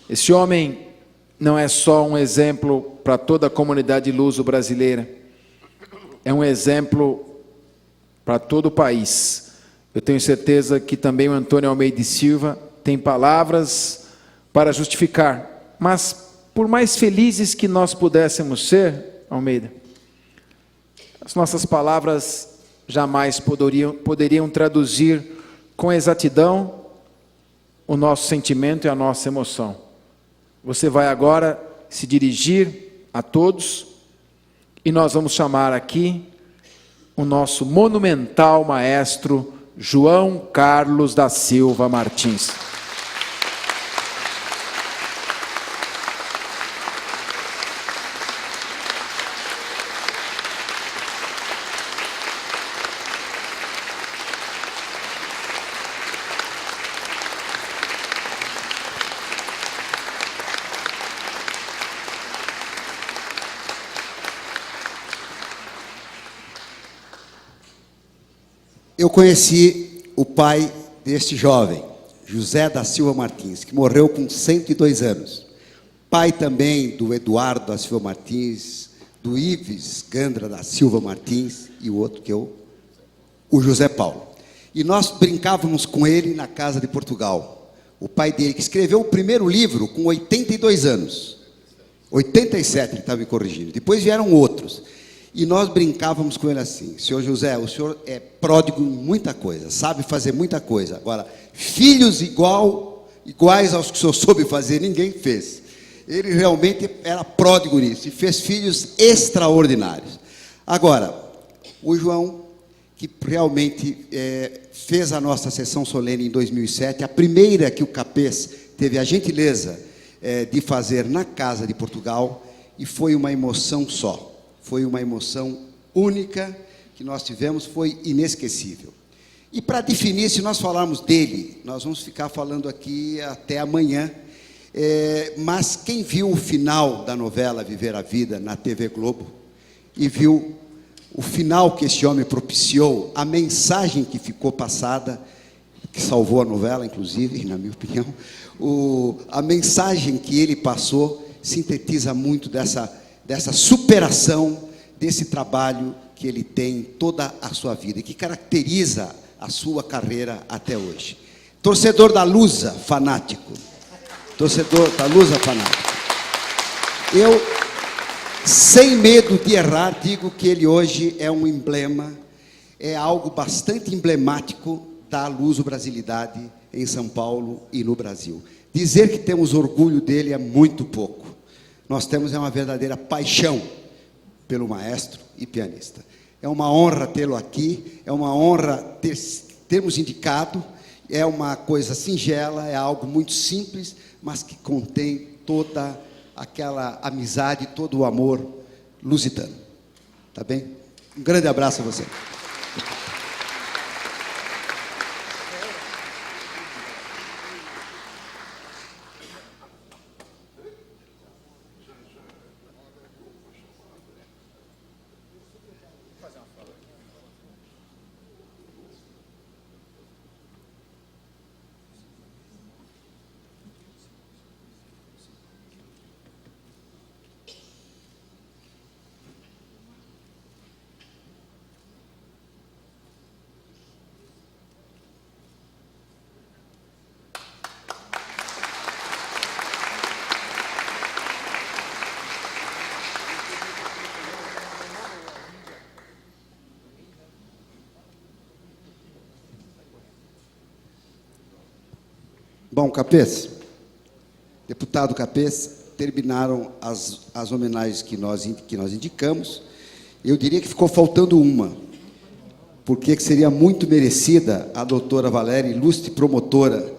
Esse homem não é só um exemplo para toda a comunidade luso brasileira, é um exemplo para todo o país. Eu tenho certeza que também o Antônio Almeida e Silva tem palavras para justificar, mas por mais felizes que nós pudéssemos ser, Almeida, as nossas palavras jamais poderiam traduzir com exatidão o nosso sentimento e a nossa emoção. Você vai agora se dirigir a todos e nós vamos chamar aqui o nosso monumental maestro João Carlos da Silva Martins. eu conheci o pai deste jovem, José da Silva Martins, que morreu com 102 anos. Pai também do Eduardo da Silva Martins, do Ives Gandra da Silva Martins e o outro que o José Paulo. E nós brincávamos com ele na casa de Portugal. O pai dele, que escreveu o primeiro livro com 82 anos. 87, ele estava me corrigindo. Depois vieram outros. E nós brincávamos com ele assim: senhor José, o senhor é pródigo em muita coisa, sabe fazer muita coisa. Agora, filhos iguais aos que o senhor soube fazer, ninguém fez. Ele realmente era pródigo nisso e fez filhos extraordinários. Agora, o João, que realmente fez a nossa sessão solene em 2007, a primeira que o Capês teve a gentileza de fazer na Casa de Portugal, e foi uma emoção só. Foi uma emoção única que nós tivemos, foi inesquecível. E para definir, se nós falarmos dele, nós vamos ficar falando aqui até amanhã, mas quem viu o final da novela Viver a Vida na TV Globo, e viu o final que esse homem propiciou, a mensagem que ficou passada, que salvou a novela, inclusive, na minha opinião, a mensagem que ele passou sintetiza muito dessa superação, desse trabalho que ele tem toda a sua vida, e que caracteriza a sua carreira até hoje. Torcedor da Lusa, fanático. Torcedor da Lusa, fanático. Eu, sem medo de errar, digo que ele hoje é um emblema, é algo bastante emblemático da luso-brasilidade em São Paulo e no Brasil. Dizer que temos orgulho dele é muito pouco. Nós temos uma verdadeira paixão pelo maestro e pianista. É uma honra tê-lo aqui, é uma honra termos indicado, é uma coisa singela, é algo muito simples, mas que contém toda aquela amizade, todo o amor lusitano. Tá bem? Um grande abraço a você. Bom, Capês, deputado Capês, terminaram as homenagens que nós indicamos. Eu diria que ficou faltando uma, porque seria muito merecida a doutora Valéria, ilustre promotora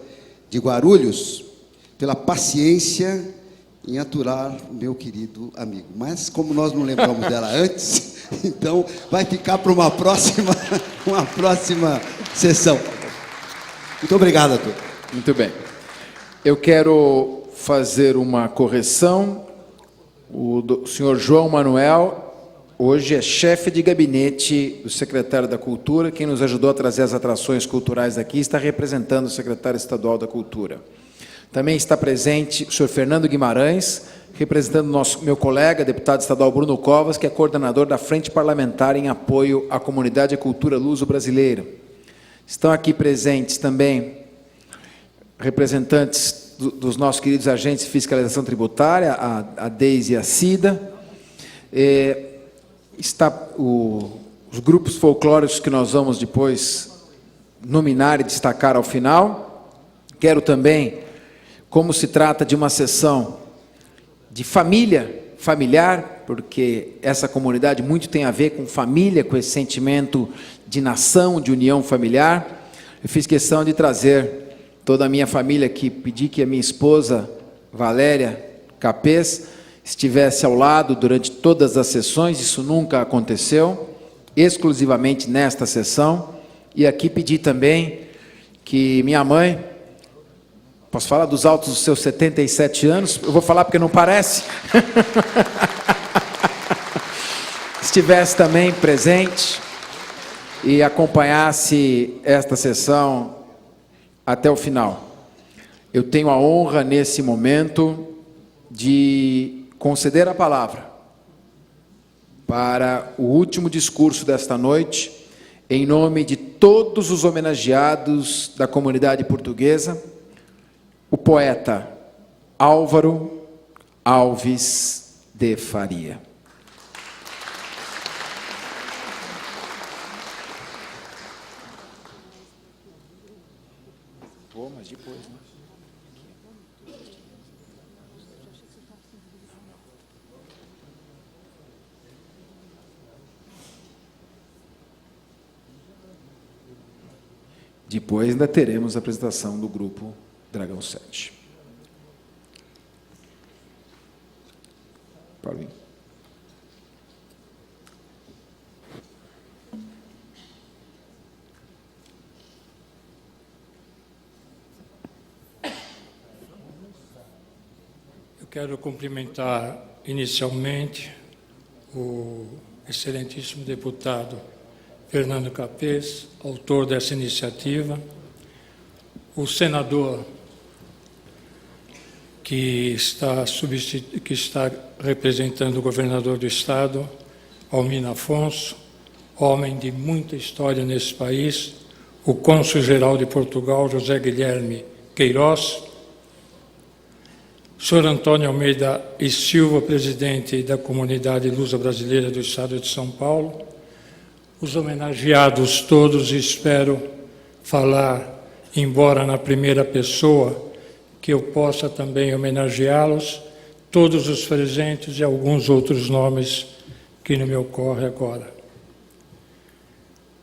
de Guarulhos, pela paciência em aturar o meu querido amigo. Mas, como nós não lembramos dela antes, então vai ficar para uma próxima sessão. Muito obrigado a todos. Muito bem. Eu quero fazer uma correção. O senhor João Manuel, hoje é chefe de gabinete do secretário da Cultura. Quem nos ajudou a trazer as atrações culturais aqui está representando o secretário estadual da Cultura. Também está presente o senhor Fernando Guimarães, representando meu colega, deputado estadual Bruno Covas, que é coordenador da Frente Parlamentar em apoio à comunidade e cultura luso-brasileira. Estão aqui presentes também representantes dos nossos queridos agentes de fiscalização tributária, a Deise e a Cida. Os grupos folclóricos que nós vamos depois nominar e destacar ao final. Quero também, como se trata de uma sessão de familiar, porque essa comunidade muito tem a ver com família, com esse sentimento de nação, de união familiar, eu fiz questão de trazer toda a minha família aqui, pedi que a minha esposa, Valéria Capês, estivesse ao lado durante todas as sessões. Isso nunca aconteceu, exclusivamente nesta sessão. E aqui pedi também que minha mãe, posso falar dos altos dos seus 77 anos? Eu vou falar porque não parece. Estivesse também presente. e acompanhasse esta sessão até o final. Eu tenho a honra, nesse momento, de conceder a palavra para o último discurso desta noite, em nome de todos os homenageados da comunidade portuguesa, o poeta Álvaro Alves de Faria. Mas depois, né? Depois ainda teremos a apresentação do grupo Dragão 7. Paulinho. Eu quero cumprimentar inicialmente o excelentíssimo deputado Fernando Capês, autor dessa iniciativa, o senador que está representando o governador do Estado, Almino Afonso, homem de muita história nesse país, o cônsul-geral de Portugal, José Guilherme Queiroz, o senhor Antônio Almeida e Silva, presidente da Comunidade Luso-Brasileira do Estado de São Paulo, os homenageados todos, espero falar, embora na primeira pessoa, que eu possa também homenageá-los, todos os presentes e alguns outros nomes que não me ocorrem agora.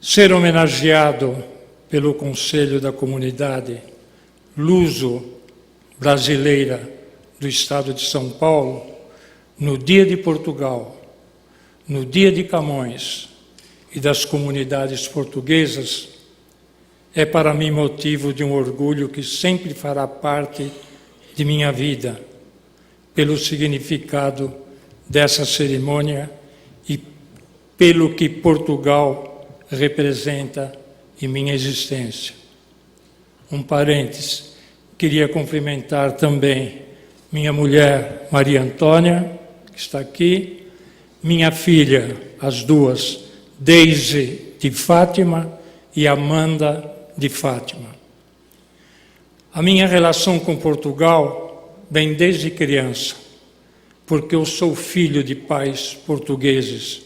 Ser homenageado pelo Conselho da Comunidade Luso-Brasileira do Estado de São Paulo, no Dia de Portugal, no Dia de Camões e das comunidades portuguesas, é para mim motivo de um orgulho que sempre fará parte de minha vida, pelo significado dessa cerimônia e pelo que Portugal representa em minha existência. Um parênteses, queria cumprimentar também minha mulher Maria Antônia, que está aqui, minha filha, as duas, Deise de Fátima e Amanda de Fátima. A minha relação com Portugal vem desde criança, porque eu sou filho de pais portugueses.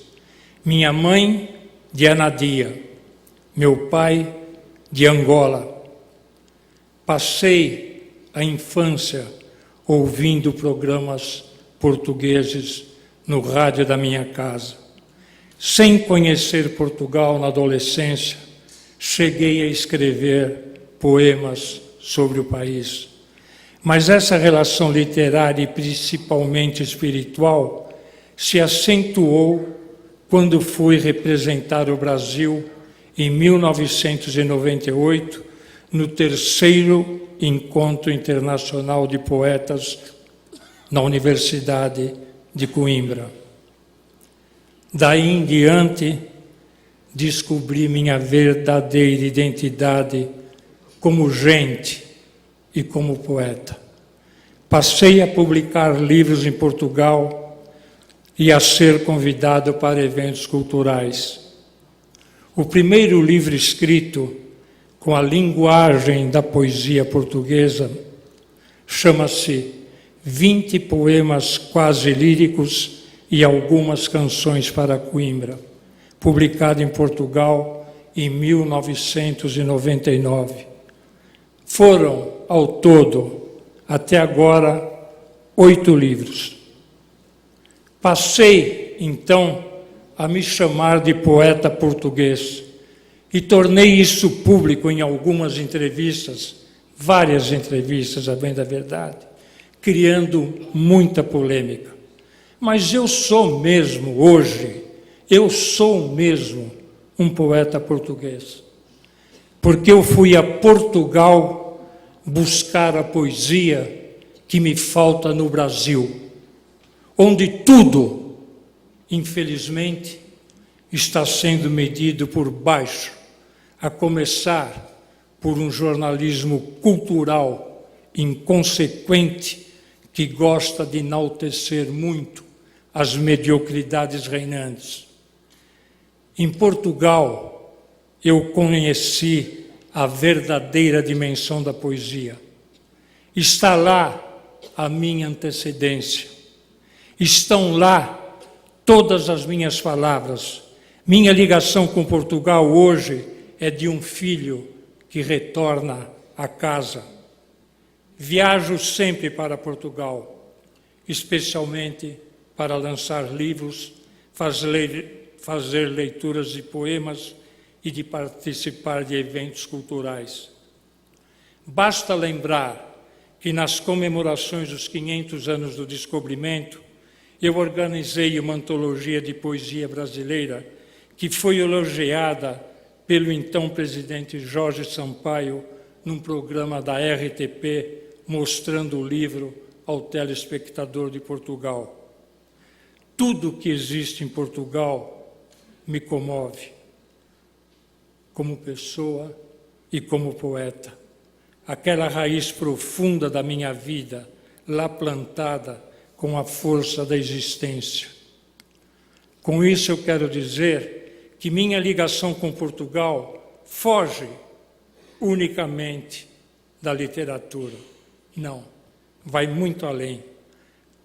Minha mãe de Anadia, meu pai de Angola. Passei a infância ouvindo programas portugueses no rádio da minha casa. Sem conhecer Portugal na adolescência, cheguei a escrever poemas sobre o país. Mas essa relação literária e principalmente espiritual se acentuou quando fui representar o Brasil em 1998, no 3º Encontro Internacional de Poetas na Universidade de Coimbra. Daí em diante, descobri minha verdadeira identidade como gente e como poeta. Passei a publicar livros em Portugal e a ser convidado para eventos culturais. O primeiro livro escrito com a linguagem da poesia portuguesa chama-se 20 Poemas Quase Líricos e Algumas Canções para Coimbra, publicado em Portugal em 1999. Foram, ao todo, até agora, 8 livros. Passei, então, a me chamar de poeta português e tornei isso público em algumas entrevistas, várias entrevistas, a bem da verdade, criando muita polêmica. Mas eu sou mesmo, hoje, um poeta português. Porque eu fui a Portugal buscar a poesia que me falta no Brasil, onde tudo, infelizmente, está sendo medido por baixo, a começar por um jornalismo cultural inconsequente que gosta de enaltecer muito as mediocridades reinantes. Em Portugal, eu conheci a verdadeira dimensão da poesia. Está lá a minha antecedência. Estão lá todas as minhas palavras. Minha ligação com Portugal hoje é de um filho que retorna a casa. Viajo sempre para Portugal, especialmente para lançar livros, fazer leituras de poemas e de participar de eventos culturais. Basta lembrar que nas comemorações dos 500 anos do descobrimento, eu organizei uma antologia de poesia brasileira que foi elogiada pelo então presidente Jorge Sampaio num programa da RTP, mostrando o livro ao telespectador de Portugal. Tudo que existe em Portugal me comove, como pessoa e como poeta. Aquela raiz profunda da minha vida, lá plantada com a força da existência. Com isso eu quero dizer que minha ligação com Portugal foge unicamente da literatura. Não, vai muito além.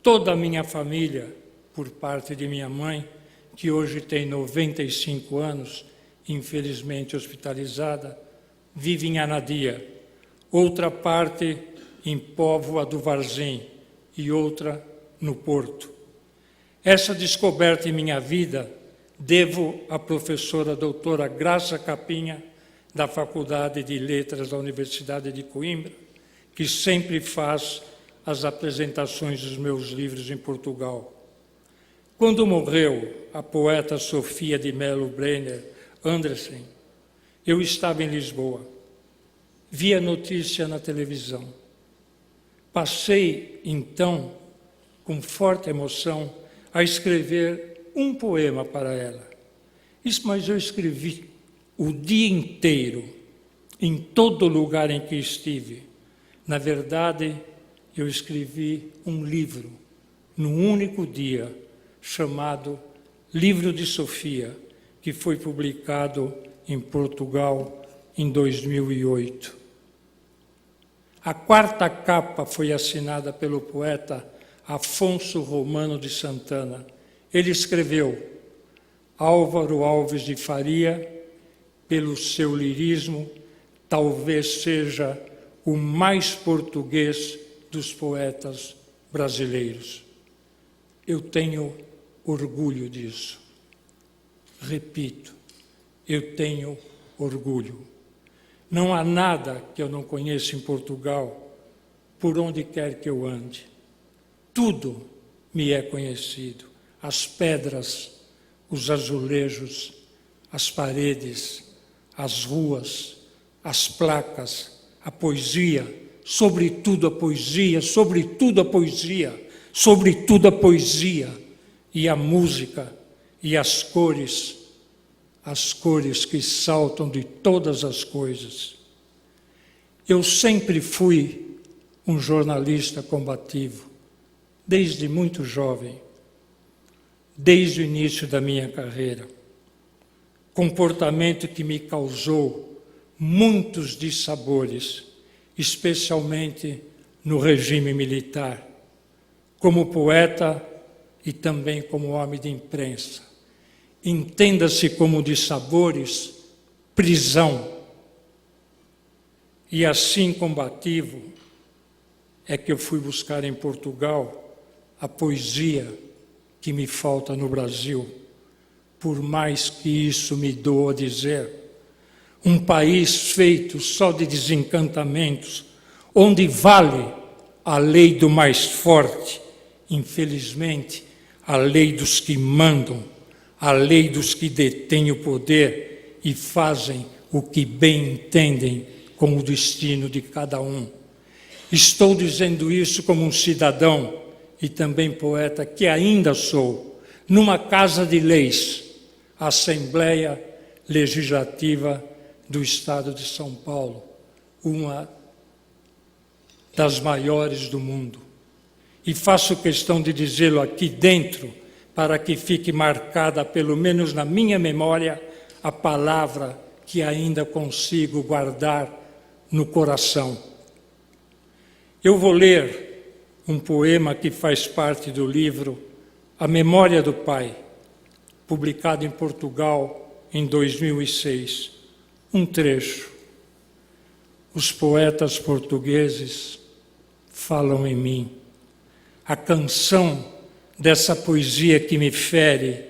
Toda a minha família, por parte de minha mãe, que hoje tem 95 anos, infelizmente hospitalizada, vive em Anadia. Outra parte em Póvoa do Varzim e outra no Porto. Essa descoberta em minha vida devo à professora doutora Graça Capinha, da Faculdade de Letras da Universidade de Coimbra, que sempre faz as apresentações dos meus livros em Portugal. Quando morreu a poeta Sofia de Mello Brenner Andersen, eu estava em Lisboa. Vi a notícia na televisão. Passei, então, com forte emoção, a escrever um poema para ela. Mas eu escrevi o dia inteiro, em todo lugar em que estive. Na verdade, eu escrevi um livro, num único dia, chamado Livro de Sofia, que foi publicado em Portugal em 2008. A quarta capa foi assinada pelo poeta Afonso Romano de Santana. Ele escreveu: Álvaro Alves de Faria, pelo seu lirismo, talvez seja o mais português dos poetas brasileiros. Eu tenho orgulho disso. Repito, eu tenho orgulho. Não há nada que eu não conheça em Portugal, por onde quer que eu ande. Tudo me é conhecido. As pedras, os azulejos, as paredes, as ruas, as placas, a poesia, sobretudo a poesia, sobretudo a poesia, sobretudo a poesia, e a música, e as cores que saltam de todas as coisas. Eu sempre fui um jornalista combativo, desde muito jovem, desde o início da minha carreira. Comportamento que me causou muitos dissabores, especialmente no regime militar, como poeta e também como homem de imprensa. Entenda-se como dissabores, prisão. E assim combativo é que eu fui buscar em Portugal a poesia que me falta no Brasil, por mais que isso me doa dizer. Um país feito só de desencantamentos, onde vale a lei do mais forte, infelizmente, a lei dos que mandam, a lei dos que detêm o poder e fazem o que bem entendem com o destino de cada um. Estou dizendo isso como um cidadão e também poeta que ainda sou, numa casa de leis, a Assembleia Legislativa do Estado de São Paulo, uma das maiores do mundo. E faço questão de dizê-lo aqui dentro, para que fique marcada, pelo menos na minha memória, a palavra que ainda consigo guardar no coração. Eu vou ler um poema que faz parte do livro A Memória do Pai, publicado em Portugal em 2006. Um trecho. Os poetas portugueses falam em mim. A canção dessa poesia que me fere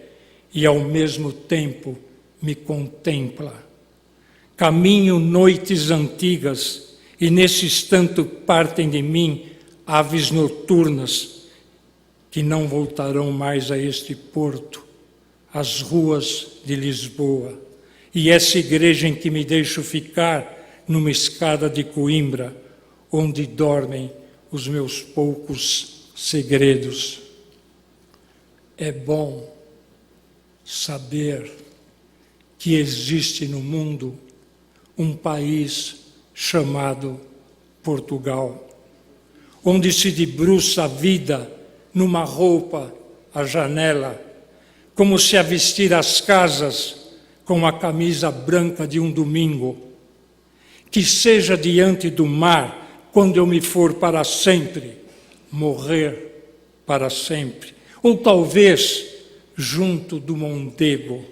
e ao mesmo tempo me contempla. Caminho noites antigas e nesse instante partem de mim aves noturnas que não voltarão mais a este porto, às ruas de Lisboa. E essa igreja em que me deixo ficar numa escada de Coimbra, onde dormem os meus poucos segredos. É bom saber que existe no mundo um país chamado Portugal, onde se debruça a vida numa roupa à janela, como se a vestir as casas com a camisa branca de um domingo. Que seja diante do mar, quando eu me for para sempre, morrer para sempre. Ou talvez junto do Mondego,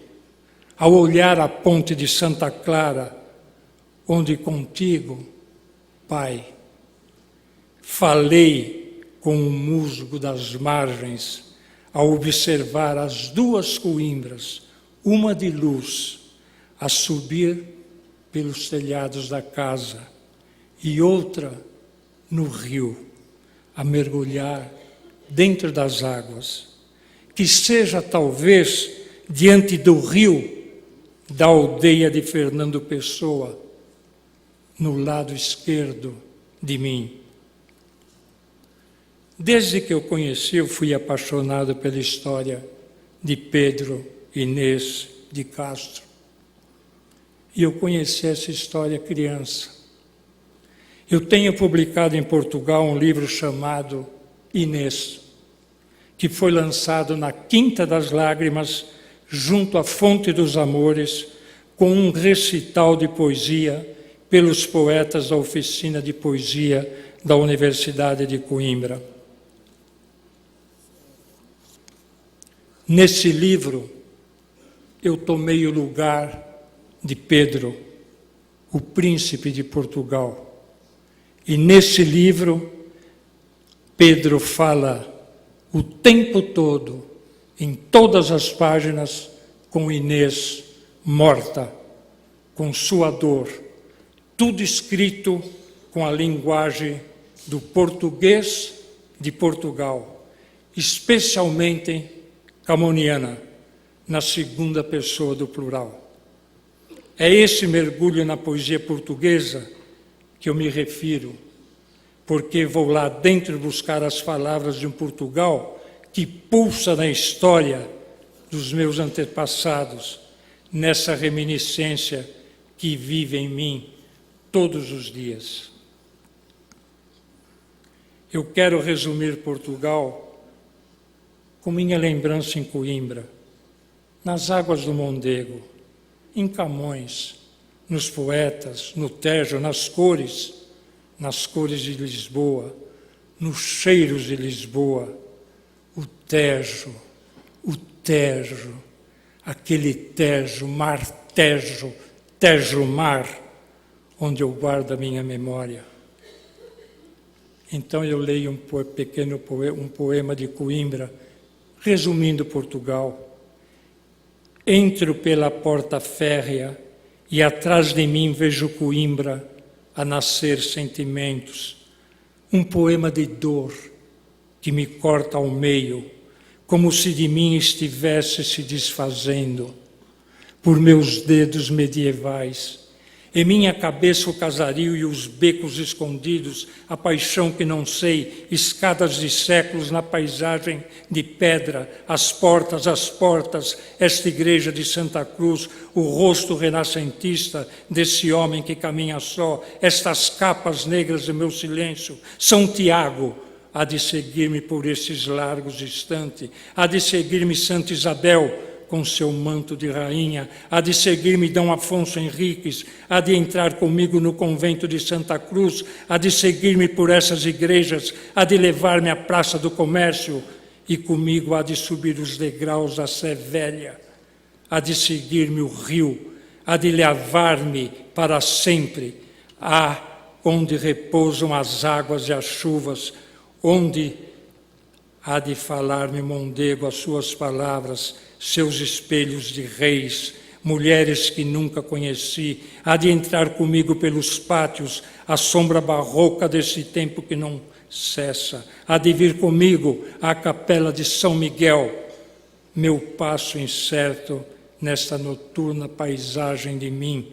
ao olhar a ponte de Santa Clara, onde contigo, Pai, falei com o musgo das margens, ao observar as duas Coimbras, uma de luz, a subir pelos telhados da casa, e outra no rio, a mergulhar dentro das águas. Que seja talvez diante do rio da aldeia de Fernando Pessoa, no lado esquerdo de mim. Desde que eu conheci, eu fui apaixonado pela história de Pedro Inês de Castro. E eu conheci essa história criança. Eu tenho publicado em Portugal um livro chamado Inês, que foi lançado na Quinta das Lágrimas, junto à Fonte dos Amores, com um recital de poesia pelos poetas da Oficina de Poesia da Universidade de Coimbra. Nesse livro, eu tomei o lugar de Pedro, o príncipe de Portugal. E nesse livro, Pedro fala o tempo todo, em todas as páginas, com Inês morta, com sua dor, tudo escrito com a linguagem do português de Portugal, especialmente camoniana, na segunda pessoa do plural. É esse mergulho na poesia portuguesa que eu me refiro, porque vou lá dentro buscar as palavras de um Portugal que pulsa na história dos meus antepassados, nessa reminiscência que vive em mim todos os dias. Eu quero resumir Portugal com minha lembrança em Coimbra, nas águas do Mondego, em Camões, nos poetas, no Tejo, nas cores de Lisboa, nos cheiros de Lisboa, o Tejo, aquele Tejo, mar Tejo, Tejo-mar, onde eu guardo a minha memória. Então eu leio um poema de Coimbra, resumindo Portugal. Entro pela porta férrea e atrás de mim vejo Coimbra a nascer sentimentos. Um poema de dor que me corta ao meio, como se de mim estivesse se desfazendo. Por meus dedos medievais, Em minha cabeça o casario e os becos escondidos, a paixão que não sei, escadas de séculos na paisagem de pedra, as portas, esta igreja de Santa Cruz, o rosto renascentista desse homem que caminha só, estas capas negras do meu silêncio, São Tiago, há de seguir-me por esses largos instantes, há de seguir-me Santa Isabel, com seu manto de rainha, há de seguir-me Dom Afonso Henriques, há de entrar comigo no convento de Santa Cruz, há de seguir-me por essas igrejas, há de levar-me à Praça do Comércio, e comigo há de subir os degraus da Sé Velha, há de seguir-me o rio, há de levar-me para sempre, onde repousam as águas e as chuvas, onde há de falar-me Mondego as suas palavras, seus espelhos de reis, mulheres que nunca conheci, há de entrar comigo pelos pátios, a sombra barroca desse tempo que não cessa, há de vir comigo à capela de São Miguel, meu passo incerto nesta noturna paisagem de mim,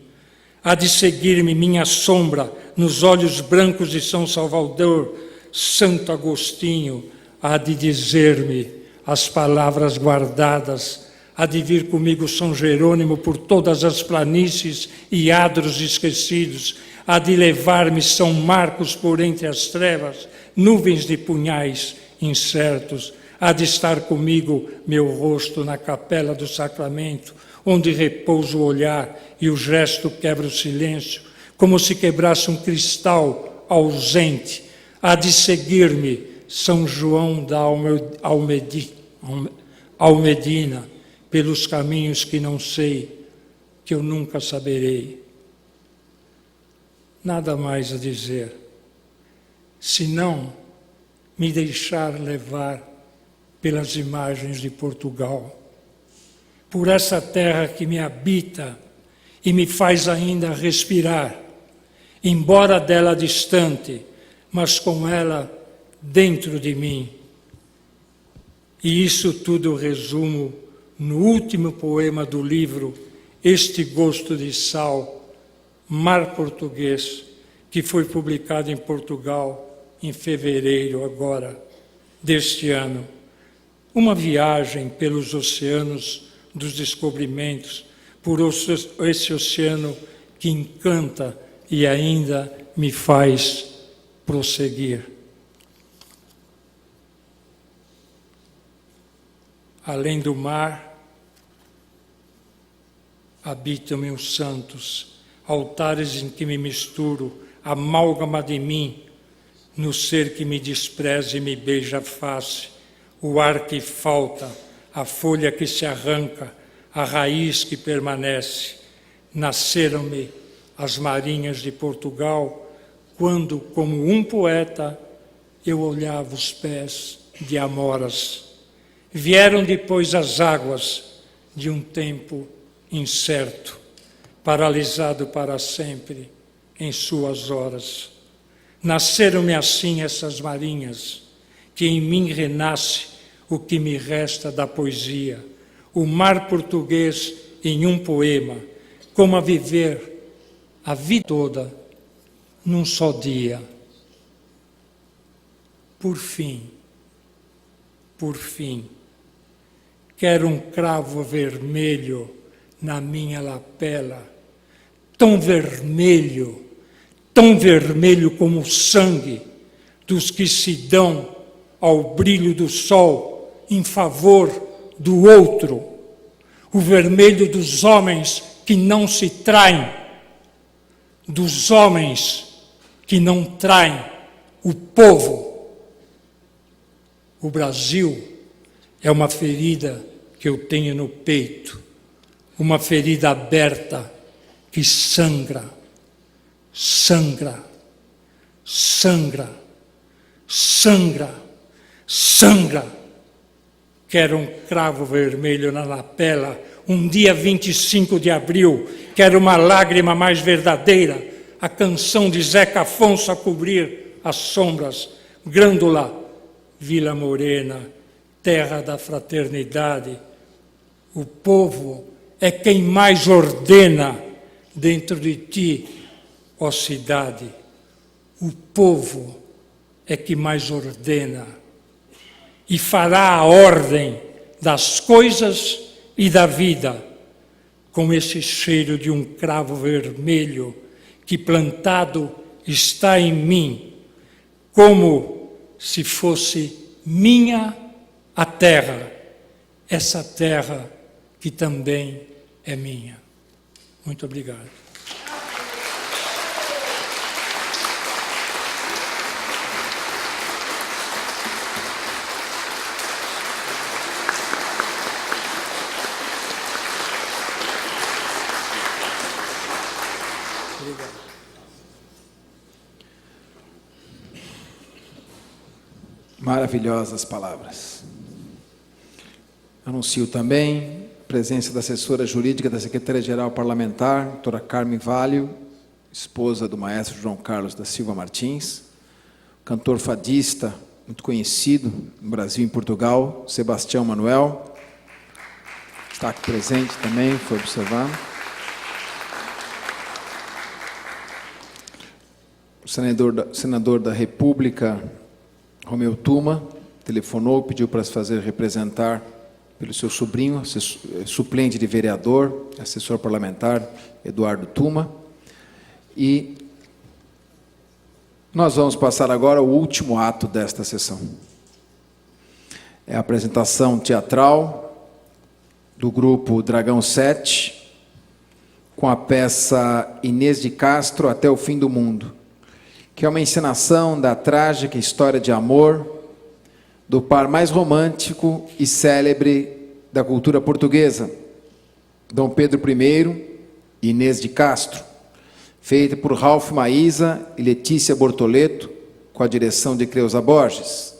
há de seguir-me minha sombra nos olhos brancos de São Salvador, Santo Agostinho, há de dizer-me as palavras guardadas, há de vir comigo São Jerônimo por todas as planícies e adros esquecidos, há de levar-me São Marcos por entre as trevas, nuvens de punhais incertos, há de estar comigo meu rosto na capela do sacramento, onde repousa o olhar e o gesto quebra o silêncio, como se quebrasse um cristal ausente, há de seguir-me São João da Almedina, pelos caminhos que não sei, que eu nunca saberei. Nada mais a dizer, senão me deixar levar pelas imagens de Portugal, por essa terra que me habita e me faz ainda respirar, embora dela distante, mas com ela dentro de mim. E isso tudo resumo no último poema do livro Este Gosto de Sal, Mar Português, que foi publicado em Portugal em fevereiro agora deste ano. Uma viagem pelos oceanos dos descobrimentos, por esse oceano que encanta e ainda me faz prosseguir. Além do mar, habitam-me os santos, altares em que me misturo, amálgama de mim, no ser que me despreza e me beija a face, o ar que falta, a folha que se arranca, a raiz que permanece. Nasceram-me as marinhas de Portugal, quando, como um poeta, eu olhava os pés de amoras. Vieram depois as águas de um tempo incerto, paralisado para sempre em suas horas. Nasceram-me assim essas marinhas, que em mim renasce o que me resta da poesia, o mar português em um poema, como a viver a vida toda num só dia. Por fim, quero um cravo vermelho na minha lapela, tão vermelho como o sangue dos que se dão ao brilho do sol em favor do outro, o vermelho dos homens que não se traem, dos homens que não traem o povo. O Brasil é uma ferida que eu tenho no peito, uma ferida aberta que sangra, sangra, sangra, sangra, sangra. Quero um cravo vermelho na lapela, um dia 25 de abril, quero uma lágrima mais verdadeira, a canção de Zeca Afonso a cobrir as sombras, Grândola, Vila Morena, terra da fraternidade. O povo é quem mais ordena dentro de ti, ó cidade, o povo é que mais ordena e fará a ordem das coisas e da vida, com esse cheiro de um cravo vermelho que plantado está em mim, como se fosse minha a terra, essa terra que também é minha. Muito obrigado. Maravilhosas palavras. Anuncio também a presença da assessora jurídica da Secretaria-Geral Parlamentar, doutora Carmen Valio, esposa do maestro João Carlos da Silva Martins, cantor fadista, muito conhecido no Brasil e em Portugal, Sebastião Manuel, está aqui presente também, foi observado. O senador da República, Romeu Tuma, telefonou, pediu para se fazer representar pelo seu sobrinho, suplente de vereador, assessor parlamentar, Eduardo Tuma. E nós vamos passar agora ao último ato desta sessão. É a apresentação teatral do grupo Dragão 7, com a peça Inês de Castro, Até o Fim do Mundo, que é uma encenação da trágica história de amor do par mais romântico e célebre da cultura portuguesa, Dom Pedro I e Inês de Castro, feita por Ralph Maísa e Letícia Bortoleto, com a direção de Creuza Borges.